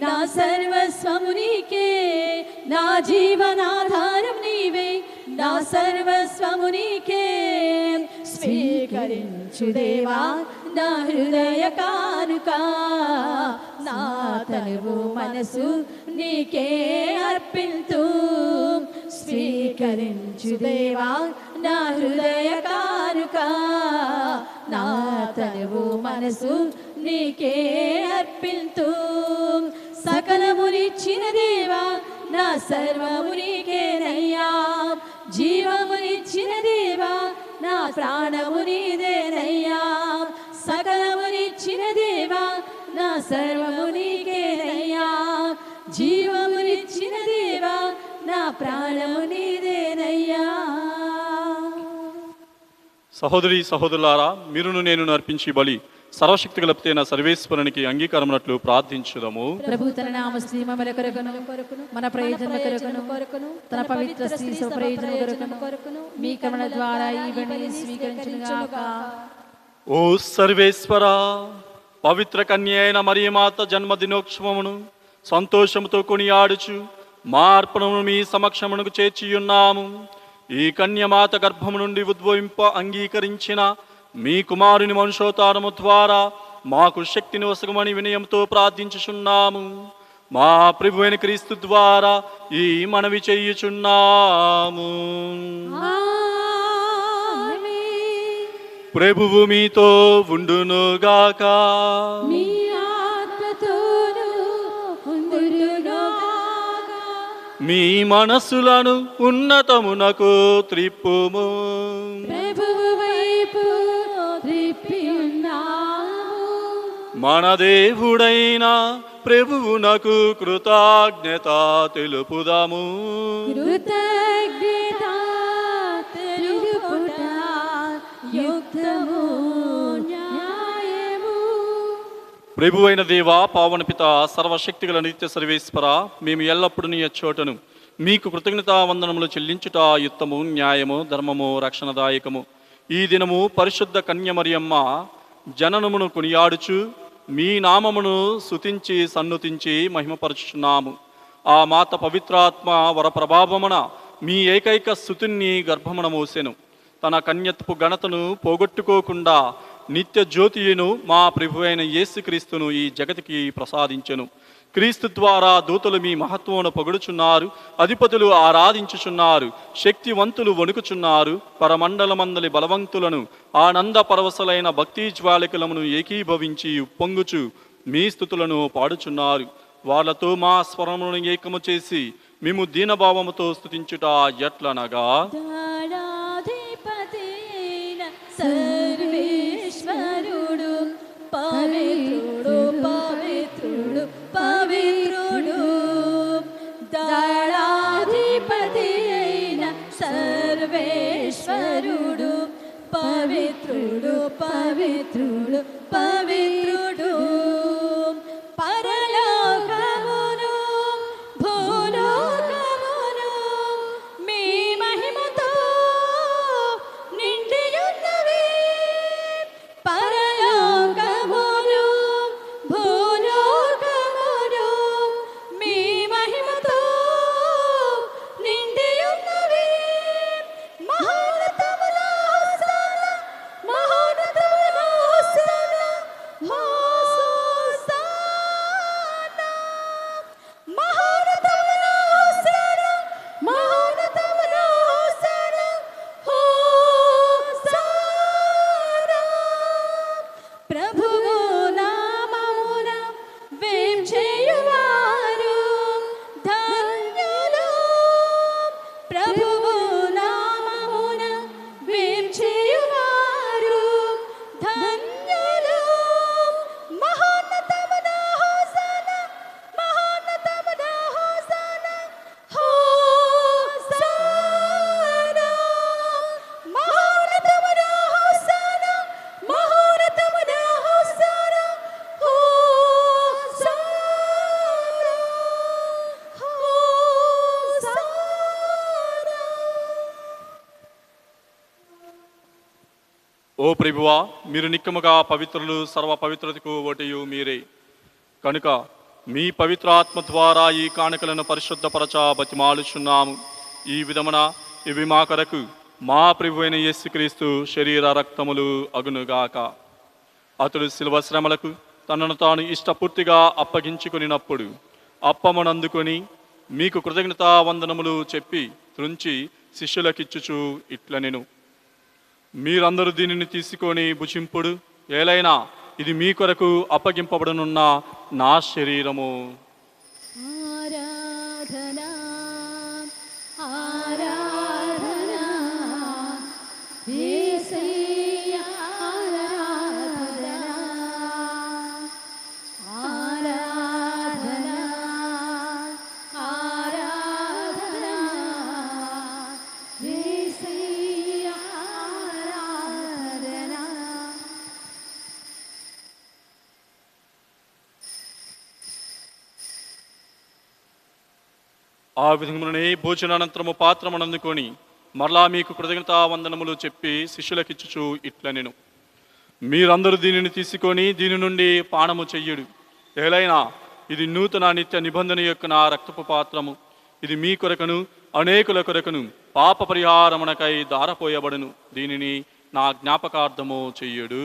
నా సర్వస్వము నీకే నా జీవనాధారం నీవే నా సర్వస్వము నీకే స్వీకరించు దేవా నా హృదయ కానుక నా తనువు మనసు నీకే అర్పిల్తూ స్వీకరించు దేవా నా హృదయ కానుక నా తనువు మనసు నీకే అర్పిల్తూ సకలమునిచ్చిన దేవా నా సర్వము నీకేనయ్యా జీవమునిచ్చిన దేవా నా ప్రాణము నీదేనయ్యా సకలమునిచ్చిన దేవా నా సర్వము నీకేనయ్యా జీవమునిచ్చిన దేవా నా ప్రాణము నీదేనయ్యా. సహోదరి సహోదరులారా, మీరును నేను అర్పించి బలి సర్వశక్తి గలపితైన సర్వేశ్వరునికి అంగీకారమునట్లు ప్రార్థించుదము. ప్రభు తన నామ శ్రీమముల కొరకును మన ప్రయోజనముల కొరకును తన పవిత్ర శ్రీ స్వప్రయోజనముల కొరకును మీ కరుణ ద్వారా ఈ బలిని స్వీకరించుగాక. ఓ సర్వేశ్వర, పవిత్ర కన్య అయిన మరియమాత జన్మదినోత్సవమును సంతోషముతో కొనియాడుచు మా అర్పణమును మీ సమక్షమునకు చేర్చియున్నాము. ఈ కన్యమాత గర్భము నుండి ఉద్భవింప అంగీకరించిన మీ కుమారుని వంశోతారము ద్వారా మాకు శక్తిని వసగమని వినయంతో ప్రార్థించుచున్నాము. మా ప్రభువైన క్రీస్తు ద్వారా ఈ మనవి చేయుచున్నాము. ప్రభువు మీతో ఉండునుగాక. మీ ఆత్మతోను ఉండునుగాక. మీ మనస్సులను ఉన్నతమునకు త్రిప్పుము. ప్రభువు వైపు త్రిప్పి ఉన్నాము. మన దేవుడైన ప్రభువునకు కృతజ్ఞత తెలుపుదాము. కృతజ్ఞత తెలుపుట యుక్తము న్యాయము. ప్రభువైన దేవా, పావన పిత, సర్వశక్తిగల నిత్య సర్వేశ్వర, మేము ఎల్లప్పుడూ నీ చోటను మీకు కృతజ్ఞతా వందనములు చెల్లించుట యుక్తము న్యాయము ధర్మము రక్షణదాయకము. ఈ దినము పరిశుద్ధ కన్య మరియమ్మ జననమును కొనియాడుచు మీ నామమును స్తుతించి సన్నుతించి మహిమపరచుచున్నాము. ఆ మాత పవిత్రాత్మ వరప్రభావమున మీ ఏకైక స్తుతిని గర్భమున మోసెను. తన కన్యత్వపు ఘనతను పోగొట్టుకోకుండా నిత్య జ్యోతియును మా ప్రభువైన యేసుక్రీస్తును ఈ జగతికి ప్రసాదించెను. క్రీస్తు ద్వారా దూతలు మీ మహత్వమును పొగడుచున్నారు, అధిపతులు ఆరాధించుచున్నారు, శక్తివంతులు వణుకుచున్నారు. పరమండలమందలి బలవంతులను ఆనంద పరవశలైన భక్తి జ్వాలికలమును ఏకీభవించి ఉప్పొంగుచు మీ స్తుతులను పాడుచున్నారు. వాళ్ళతో మా స్వరములను ఏకము చేసి మేము దీనభావముతో స్తుతించుట ఎట్లనగా, దళాధిపతియైన సర్వేశ్వరుడు పవిత్రుడు పవిత్రుడు పవిత్రుడు. దళాధిపతియైన సర్వేశ్వరుడు పవిత్రుడు పవిత్రుడు పవిత్రుడు. పరలోకమును భూలోకమును మీ మహిమతో నిండియున్నవి. ఓ ప్రభువా, మీరు నిక్కముగా పవిత్రులు, సర్వ పవిత్రతకు ఓటయు మీరే కనుక మీ పవిత్రాత్మ ద్వారా ఈ కానుకలను పరిశుద్ధపరచ బతిమాలుచున్నాము. ఈ విధమున ఇవి మా కొరకు మా ప్రభువైన యేసుక్రీస్తు శరీర రక్తములు అగునుగాక. అతడు శిలువ శ్రమలకు తనను తాను ఇష్టపూర్తిగా అప్పగించుకునినప్పుడు అప్పమునందుకొని మీకు కృతజ్ఞతా వందనములు చెప్పి త్రుంచి శిష్యులకిచ్చుచు ఇట్లనెను, మీరందరూ దీనిని తీసుకొని భుజింపుడు, ఏలైనా ఇది మీ కొరకు అప్పగింపబడనున్న నా శరీరము. ఆరాధనా ఆరాధనా యేసయ్యా ఆరాధనా ఆరాధనా ఆరాధనా యేసయ్యా ఆరాధనా. ఆ విధమునే భోజనానంతరము పాత్రమునందుకొని మరలా మీకు కృతజ్ఞతా వందనములు చెప్పి శిష్యులకిచ్చుచు ఇట్లనెను, మీరందరూ దీనిని తీసుకొని దీని నుండి పానము చెయ్యుడు, ఏలైనా ఇది నూతన నిత్య నిబంధన యొక్క నా రక్తపు పాత్రము. ఇది మీ కొరకను అనేకుల కొరకను పాప పరిహారమునకై దారపోయబడును. దీనిని నా జ్ఞాపకార్థము చెయ్యుడు.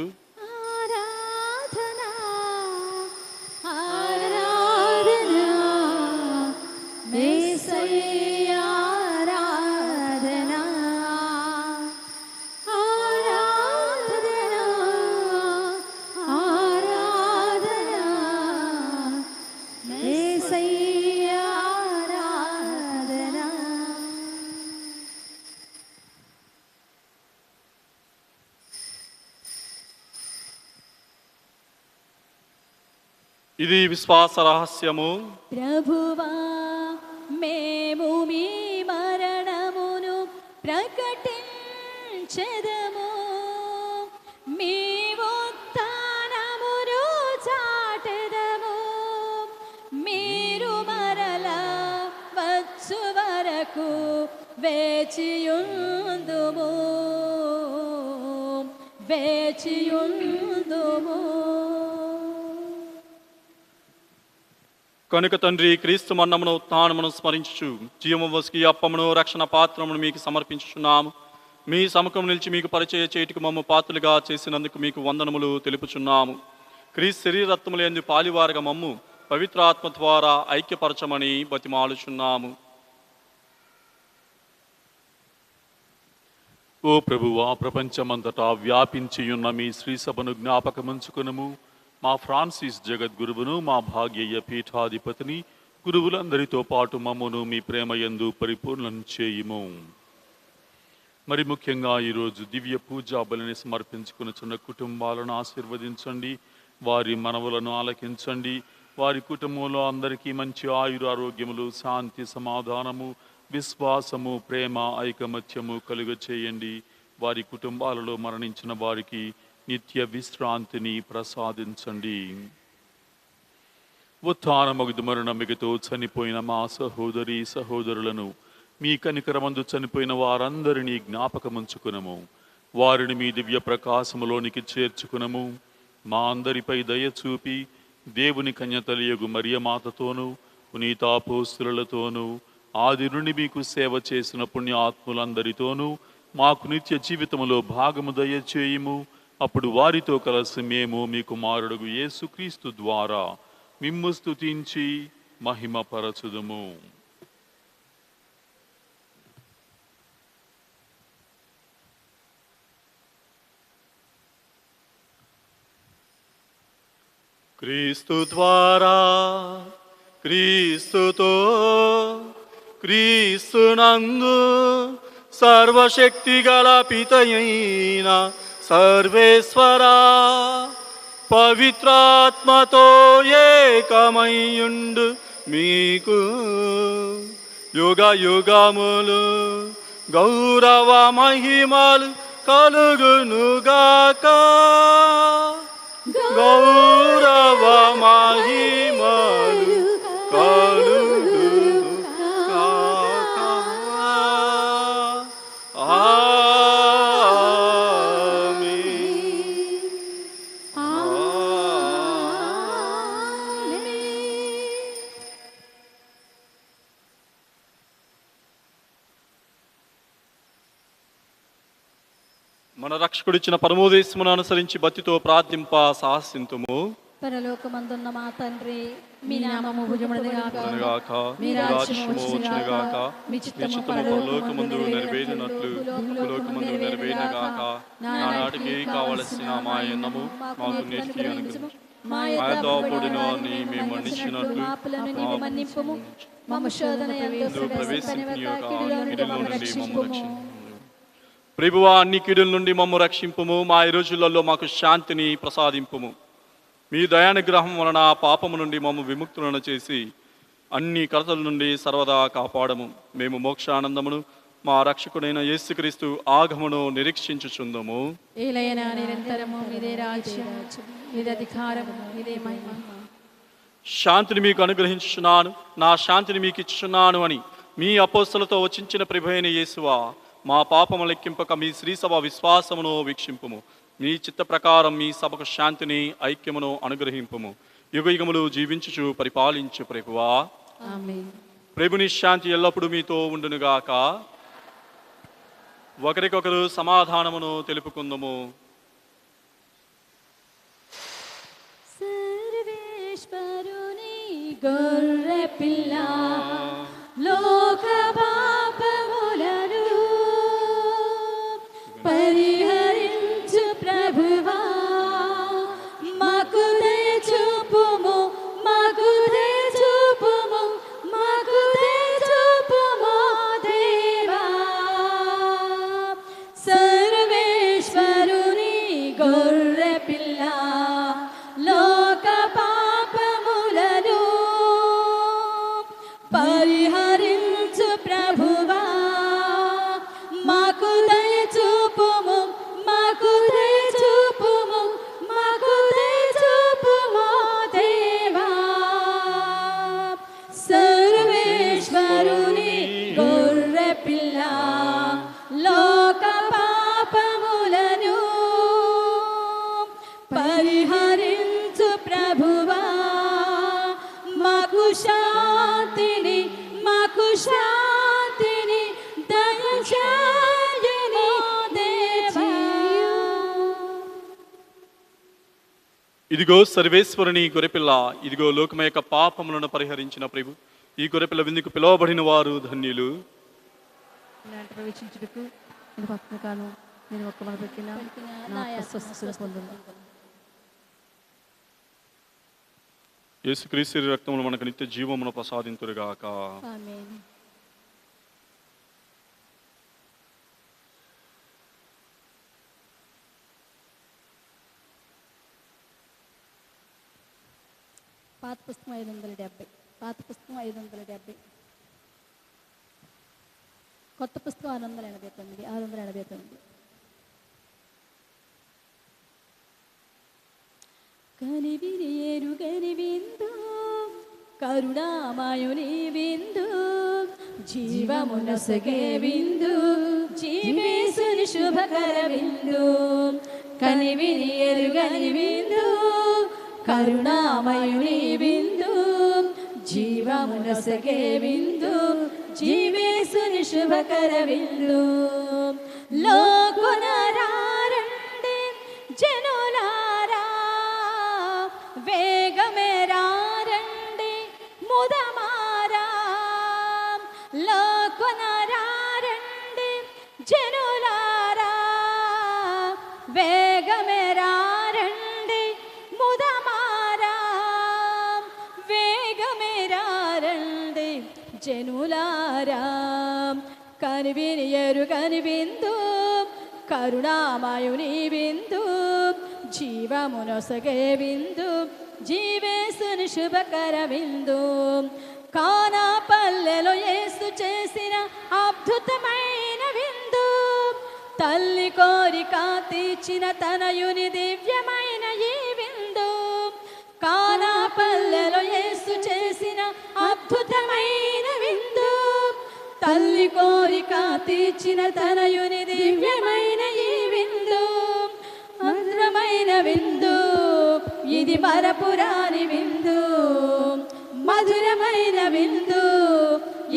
ఆరాధనా ఆరాధనా యేసయ్యా ఆరాధనా ఆరాధనా ఆరాధనా యేసయ్యా ఆరాధనా. ఇది విశ్వాస రహస్యము. ప్రభువా, మేము మీ మరణమును ప్రకటించెదము, మీ ఉత్థానమును చాటెదము. మీరు మరల వచ్చు వరకు వేచియుందుము వేచియుందుము. కనుక తండ్రి, క్రీస్తు మరణమును ఉత్థానమును స్మరించుచు జీవము వసికి అప్పమును రక్షణ పాత్రమును మీకు సమర్పించుచున్నాము. మీ సముఖం నిలిచి మీకు పరిచయ చేటికి మమ్మ పాత్రలుగా చేసినందుకు మీకు వందనములు తెలుపుచున్నాము. క్రీస్తు శరీరత్వములు ఎందు పాలివారుగా మమ్ము పవిత్రాత్మ ద్వారా ఐక్యపరచమని బతిమాలుచున్నాము. ఓ ప్రభువా, ప్రపంచమంతటా వ్యాపించియున్న మీ శ్రీ సభను జ్ఞాపకమంచుకునము. మా ఫ్రాన్సిస్ జగద్గురువును, మా భాగ్యయ్య పీఠాధిపతిని, గురువులందరితో పాటు మమ్మను మీ ప్రేమయందు పరిపూర్ణం చేయుము. మరి ముఖ్యంగా ఈరోజు దివ్య పూజా బలిని సమర్పించుకునిచున్న కుటుంబాలను ఆశీర్వదించండి, వారి మనవులను ఆలకించండి. వారి కుటుంబంలో అందరికీ మంచి ఆయురారోగ్యములు, శాంతి, సమాధానము, విశ్వాసము, ప్రేమ, ఐకమత్యము కలుగచేయండి. వారి కుటుంబాలలో మరణించిన వారికి నిత్య విశ్రాంతిని ప్రసాదించండి. ఉత్థానమగుదు మరణమిగతో చనిపోయిన మా సహోదరి సహోదరులను మీ కనికరమందు చనిపోయిన వారందరినీ జ్ఞాపకముంచుకునము. వారిని మీ దివ్య ప్రకాశములోనికి చేర్చుకునము. మా అందరిపై దయ చూపి దేవుని కన్యతలియగు మరియమాతతోనూ పునీతాపోస్తులతోనూ ఆది నుండి మీకు సేవ చేసిన పుణ్యాత్ములందరితోనూ మాకు నిత్య జీవితములో భాగము దయచేయుము. అప్పుడు వారితో కలిసి మేము మీ కుమారుడు యేసుక్రీస్తు ద్వారా మిమ్ము స్తుతించి మహిమపరచుదుము. క్రీస్తు ద్వారా, క్రీస్తుతో, క్రీస్తునందు సర్వశక్తి గల పితయైన సర్వేశ్వరా, పవిత్రాత్మతో ఏకమయ్యుండు మీకు యుగ యుగములు గౌరవ మహిమలు కలుగునుగాక. గౌరవ మహిమలు కలుగునుగాక. ఆమేన్. మన రక్షకుడిచ్చిన పరమోదేశమును అనుసరించి భక్తితో ప్రార్థింప సాహసింతుము. పరలోకమందున్న మా తండ్రి, మీ నామము పూజింపబడుగాక, మీ రాజ్యము వచ్చునుగాక, మీ చిత్తము పరలోకమందు నెరవేరినట్లు భూలోకమందు నెరవేరునుగాక. నానాటికి కావలసిన మా అన్నము మాకు నేటికి అనుగ్రహించు. మా దోపుడిని వారిని మేము మన్నించినట్లు నీవు మన్నింపుము. మమ్మ శోధన యందు ప్రవేశింపనీయక కీడుల నుండి మమ్ము రక్షించుము. ప్రభువా, అన్ని కీడుల నుండి మమ్ము రక్షింపుము. మా ఈ రోజులలో మాకు శాంతిని ప్రసాదింపుము. మీ దయానుగ్రహం వలన పాపము నుండి మమ్ము విముక్తులను చేసి అన్ని కలతల నుండి సర్వదా కాపాడము. మేము మోక్షానందమును మా రక్షకుడైన యేసుక్రీస్తు ఆగమను నిరీక్షించుచుందము. ఏలైనా నిరంతరము మీదే రాజ్యం, మీదే అధికారము, మీదే మహిమ. శాంతిని మీకు అనుగ్రహించుచున్నాను, నా శాంతిని మీకు ఇచ్చుచున్నాను అని మీ అపోస్తలతో వచించిన ప్రభు అయిన యేసువా, మా పాపము లెక్కింపక మీ శ్రీసభ విశ్వాసమును వీక్షింపుము. మీ చిత్త ప్రకారం మీ సభకు శాంతిని ఐక్యమును అనుగ్రహింపుము. యుగయుగములు జీవించుచు పరిపాలించు ప్రభువా. ఆమేన్. ప్రభుని శాంతి ఎల్లప్పుడూ మీతో ఉండునుగాక. ఒకరికొకరు సమాధానమును తెలుపుకుందము. సర్వేశ్వరుని గొర్రె పిల్ల, లోక పాపములను పరిహరించు ప్రభువా, మాకు దయ చూపుము, మాకు దయ చూపుము, మాకు దయ చూపుము దేవా. సర్వేశ్వరుని గొర్రె పిల్ల, లోక పాపములను పరిహరించు ప్రభువా, మాకు దయ చూపుము, మాకు దయ చూపుము, మాకు దయ చూపుము దేవా. సర్వేశ్వరుని గొర్రె పిల్ల, లోక పాపములను పరిహరించు ప్రభువా, మాకు శాంతిని, మాకు శాంతిని దయచేయని దేవా. ఇదిగో సర్వేశ్వరుని గొర్రెపిల్ల, ఇదిగో లోకమ యొక్క పాపములను పరిహరించిన ప్రభు. ఈ గొర్రెపిల్ల విందుకు పిలువబడిన వారు ధన్యులు. ప్రవేశించుటకు నేను భక్తులు కాను, నేను ఒక్క మన పెట్టిన నా స్వస్థత పొందును. యేసుక్రీస్తు రక్తములు మనకు నిత్య జీవమును ప్రసాదింతురుగాక. ఆమేన్. పాత పుస్తకం 570, పాత పుస్తకం 570, కొత్త పుస్తకం 689, 689. కనివిని ఎరుగని విందు, కరుణామయుని విందు, జీవమునసగే విందు, జీవేశుని శుభకర విందు. కనివిని ఎరుగని విందు, కరుణామయుని విందు, జీవమునసగే విందు, జీవేశుని శుభకర విందు. లోకునరారండి జనులారా, వేగమేరారండి ముదమారా. లోకునరారండి జనులారా, వేగమేరారండి ముదమారా. వేగమేరారండి జనులారా, కనివిని ఎరుగని విందు, కరుణామయుని విందు, జీవమునొసగే విందు, జీవేశుని శుభకర విందు. కానా పల్లెలో యేసు చేసిన అద్భుతమైన విందు, తల్లి కోరిక తీర్చిన తనయుని దివ్యమైన ఈ విందు. కానా పల్లెలో యేసు చేసిన అద్భుతమైన విందు, తల్లి కోరిక తీర్చిన తనయుని దివ్యమైన ఈ విందు. మధురమైన విందు ఇది, మరపురాని విందు. మధురమైన విందు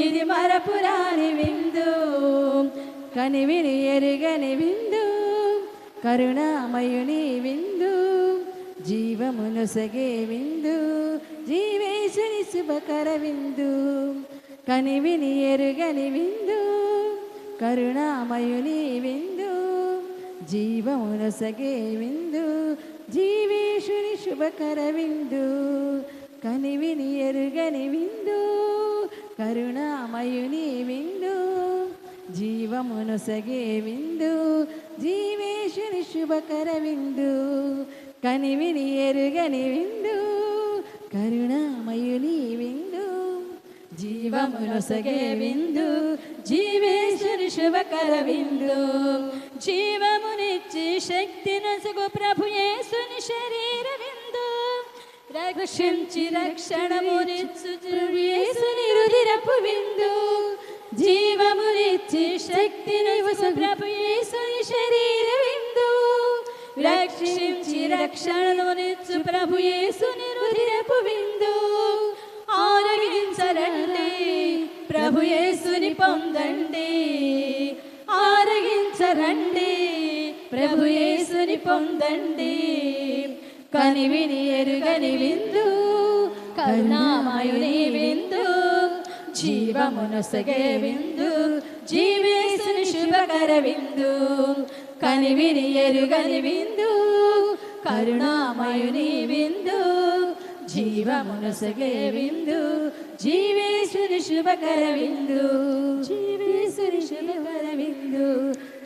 ఇది, మరపురాని విందు. కనివిని ఎరుగని విందు, కరుణామయుని విందు జీవమునొసగే విందు జీవేశుని శుభకర విందు కనివిని ఎరుగని విందు కరుణామయుని విందు జీవమునొసగే విందు జీవేశుని శుభకర విందు కనివిని ఎరుగని విందు కరుణామయుని విందు జీవమునొసగే విందు జీవేశుని శుభకర విందు కనివిని ఎరుగని విందు కరుణామయుని విందు జీవమునొసగే విందు జీవేశుని శుభకర విందు జీవమునిచ్చి శక్తి నసుగు ప్రభు యేసుని శరీర విందు రక్షించి రక్షణమునిచ్చు యేసుని రుధిరపు విందు జీవమునిచ్చి శక్తి నసుగు ప్రభు యేసుని శరీర విందు రక్షించి రక్షణమునిచ్చు ప్రభు యేసుని రుధిరపు విందు ఆరగించరండి ప్రభు యేసుని పొందండి ఆరగించరండి ప్రభు యేసుని పొందండి కనివిని ఎరుగని విందు కరుణామయుని విందు జీవమునొసగే విందు జీవేశుని శుభకర విందు కనివిని ఎరుగని విందు కరుణామయుని విందు జీవమునొసగే విందు జీవేశుని శుభకర విందు జీవేశుని శుభకర విందు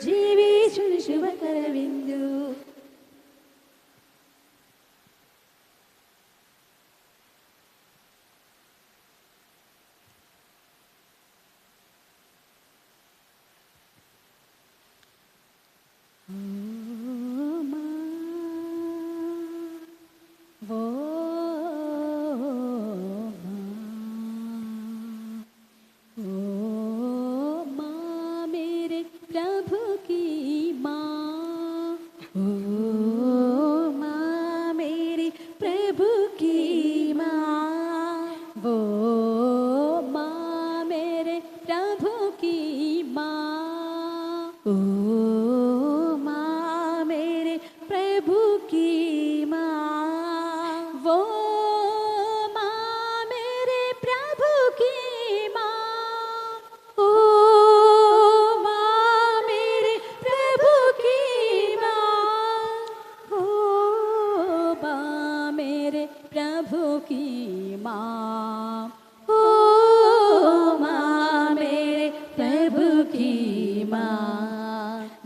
జీవేశుని శుభకర విందు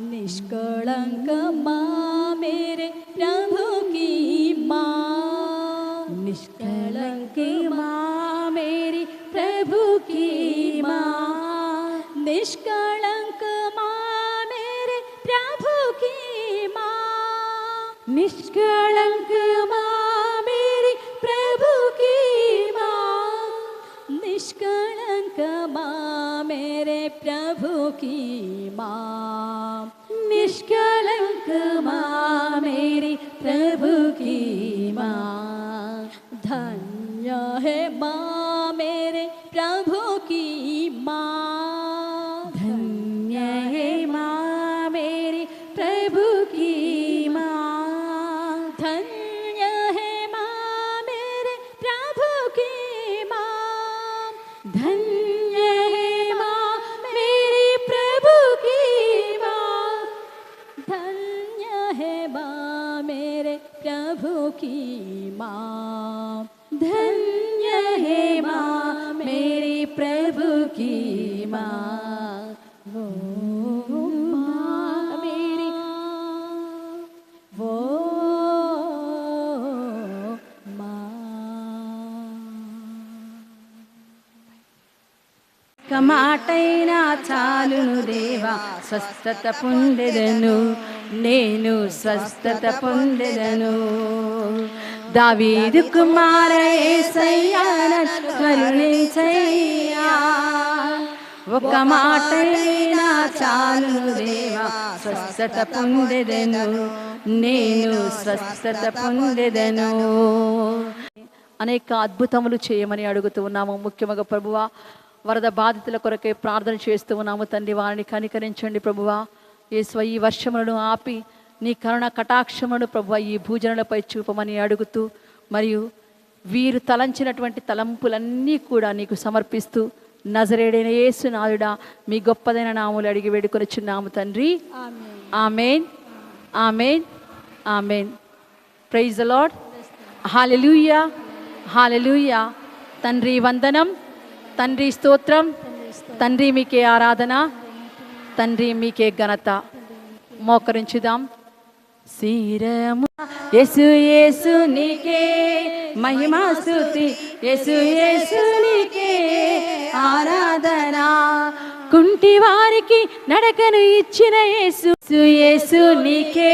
निष्कलंक माँ मेरे प्रभु की माँ निष्कलंक माँ मेरी प्रभु की माँ निष्कलंक माँ मेरे प्रभु की माँ निष्कलंक माँ मेरी प्रभु की माँ निष्कलंक माँ मेरे प्रभु की माँ निष्कलंक माँ मेरी प्रभु की माँ धन्य है माँ मेरे प्रभु की माँ धन्य है माँ मेरी प्रभु की माँ धन्य है माँ मेरे प्रभु की माँ धन्य है माँ मेरी प्रभु की माँ धन्य है माँ मेरे प्रभु की माँ धन्य है माँ मेरी प्रभु की माँ वो माँ मेरी वो మాటైనా చాలును దేవా స్వస్థత పొందెదను నేను స్వస్థత పొందెదను దావీదు కుమార యేసయ్యా నన్ను కరుణించయ్యా ఒక మాటైనా చాలును దేవా స్వస్థత పొందెదను నేను స్వస్థత పొందెదను అనేక అద్భుతములు చేయమని అడుగుతూ ఉన్నాము. ముఖ్యంగా ప్రభువా వరద బాధితుల కొరకే ప్రార్థన చేస్తూ ఉన్నాము తండ్రి. వారిని కనికరించండి ప్రభువా. యేసువా ఈ వర్షములను ఆపి నీ కరుణ కటాక్షమును ప్రభు ఈ భూజనులపై చూపమని అడుగుతూ, మరియు వీరు తలంచినటువంటి తలంపులన్నీ కూడా నీకు సమర్పిస్తూ, నజరేడైన యేసు నాథుడా మీ గొప్పదైన నామములు అడిగి వేడుకొనిచున్నాము తండ్రి. Amen, amen, amen. Praise the Lord. Hallelujah, hallelujah. తండ్రి వందనం, తండ్రి స్తోత్రం, తండ్రి మీకే ఆరాధన, తండ్రి మీకే ఘనత. మోకరించుదాం. శిరము యేసు యేసు నీకే మహిమా స్తుతి, యేసు యేసు నీకే ఆరాధన. కుంటి వారికి నడకను ఇచ్చిన యేసు యేసు నీకే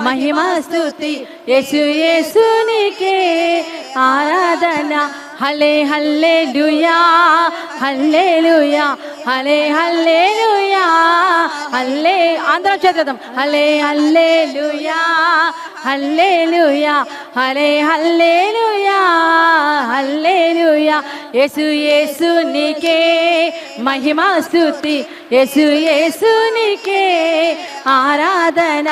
మహిమా స్తుతి, యేసు యేసు నీకే ఆరాధన. హల్లే హల్లెలూయా, హల్లెలూయా, హల్లే హల్లెలూయా, హల్లే. అందరం చేద్దాం. హల్లే హల్లెలూయా, హల్లెలూయా, హల్లే హల్లెలూయా, హల్లెలూయా. యేసు యేసు నీకే మహిమా స్తుతి, యేసు యేసు నీకే ఆరాధన.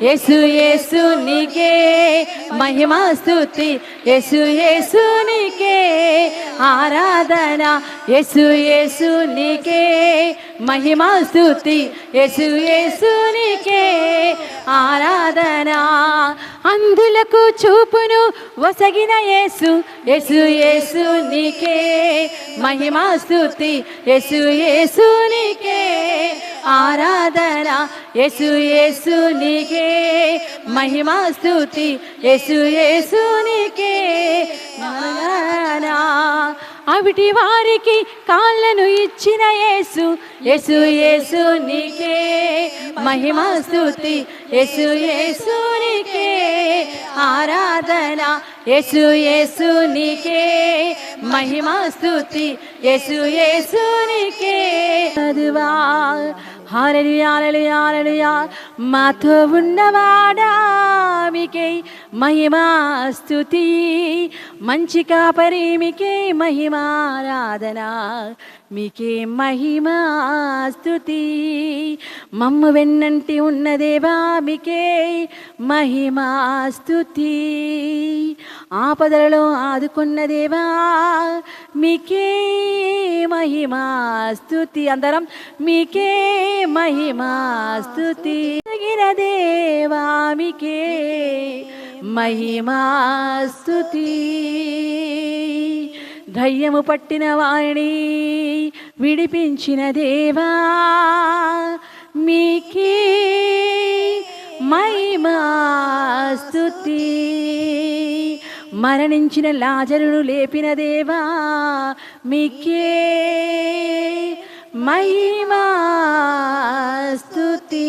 యేసు యేసు నీకే మహిమా స్తుతి, యేసు యేసు నీకే ఆరాధన. యేసు యేసు నీకే మహిమా స్తుతి, యేసు యేసు నీకే ఆరాధన. అందులకు చూపును వసగిన యేసు, యేసు యేసు నీకే మహిమా స్తుతి, యేసు యేసు నీకే ఆరాధన. యేసు యేసు నీకే మహిమా స్తుతి, యేసు యేసు నీకే ఆరాధన. అవిటి వారికి కాళ్ళను ఇచ్చిన యేసు, యేసు యేసు నీకే మహిమా స్తుతి, యేసు యేసు నీకే ఆరాధన. యేసు యేసు నీకే మహిమా స్తుతి, యేసు యేసు నీకే చదువా. హల్లెలూయా, హల్లెలూయా, హల్లెలూయా. మాతో ఉన్నవాడా మీకే మహిమా స్తుతి, మంచి కాపరి మీకే మహిమారాధన, మీకే మహిమా స్తుతి. మమ్ము వెన్నంటి ఉన్న దేవా మీకే మహిమా స్తుతి, ఆపదలలో ఆదుకున్న దేవా మీకే మహిమా స్తుతి. అందరం మీకే మహిమా స్తుతి. తగిన దేవా మీకే మహిమా స్తుతి. దయ్యము పట్టిన వారిని విడిపించిన దేవా మీకే మహిమా స్తుతి. మరణించిన లాజరును లేపిన దేవా మీకే మహిమా స్తుతి.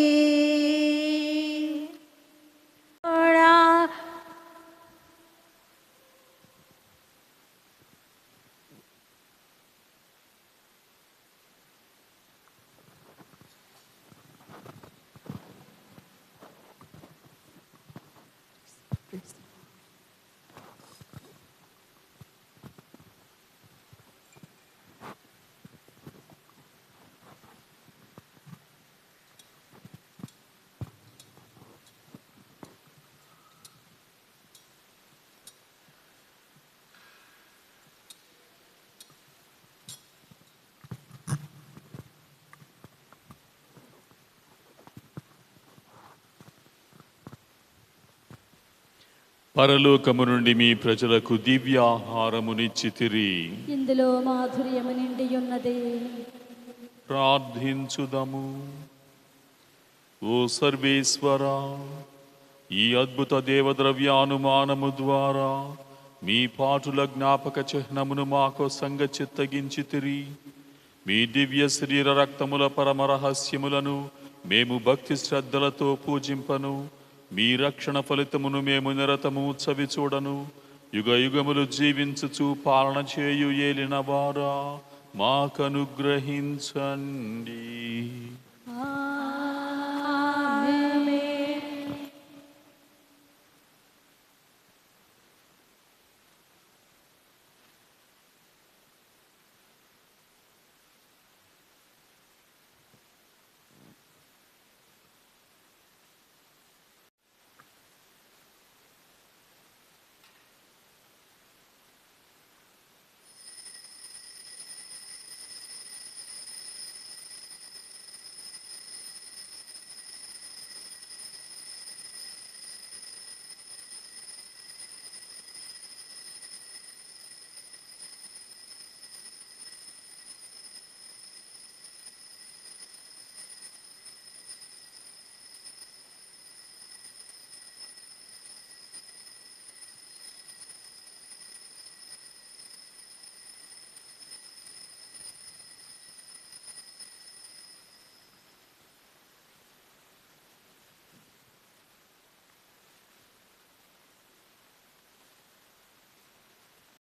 పరలోకము నుండి మీ ప్రజలకు దివ్యాహారమునిచ్చితిరి. ఇందులో మాధుర్యము నిండి ఉన్నది. ప్రార్థించుదము. ఓ సర్వేశ్వర, ఈ అద్భుత దేవద్రవ్యానుమానము ద్వారా మీ పాటుల జ్ఞాపక చిహ్నమును మాకు సంగచిత్తగించితిరి. మీ దివ్య శరీర రక్తముల పరమ రహస్యములను మేము భక్తి శ్రద్ధలతో పూజింపను. మీ రక్షణ ఫలితమును మేము నిరతము చవి చూడను. యుగ యుగములు జీవించుచు పాలన చేయు ఏలిన వారా మాకనుగ్రహించండి.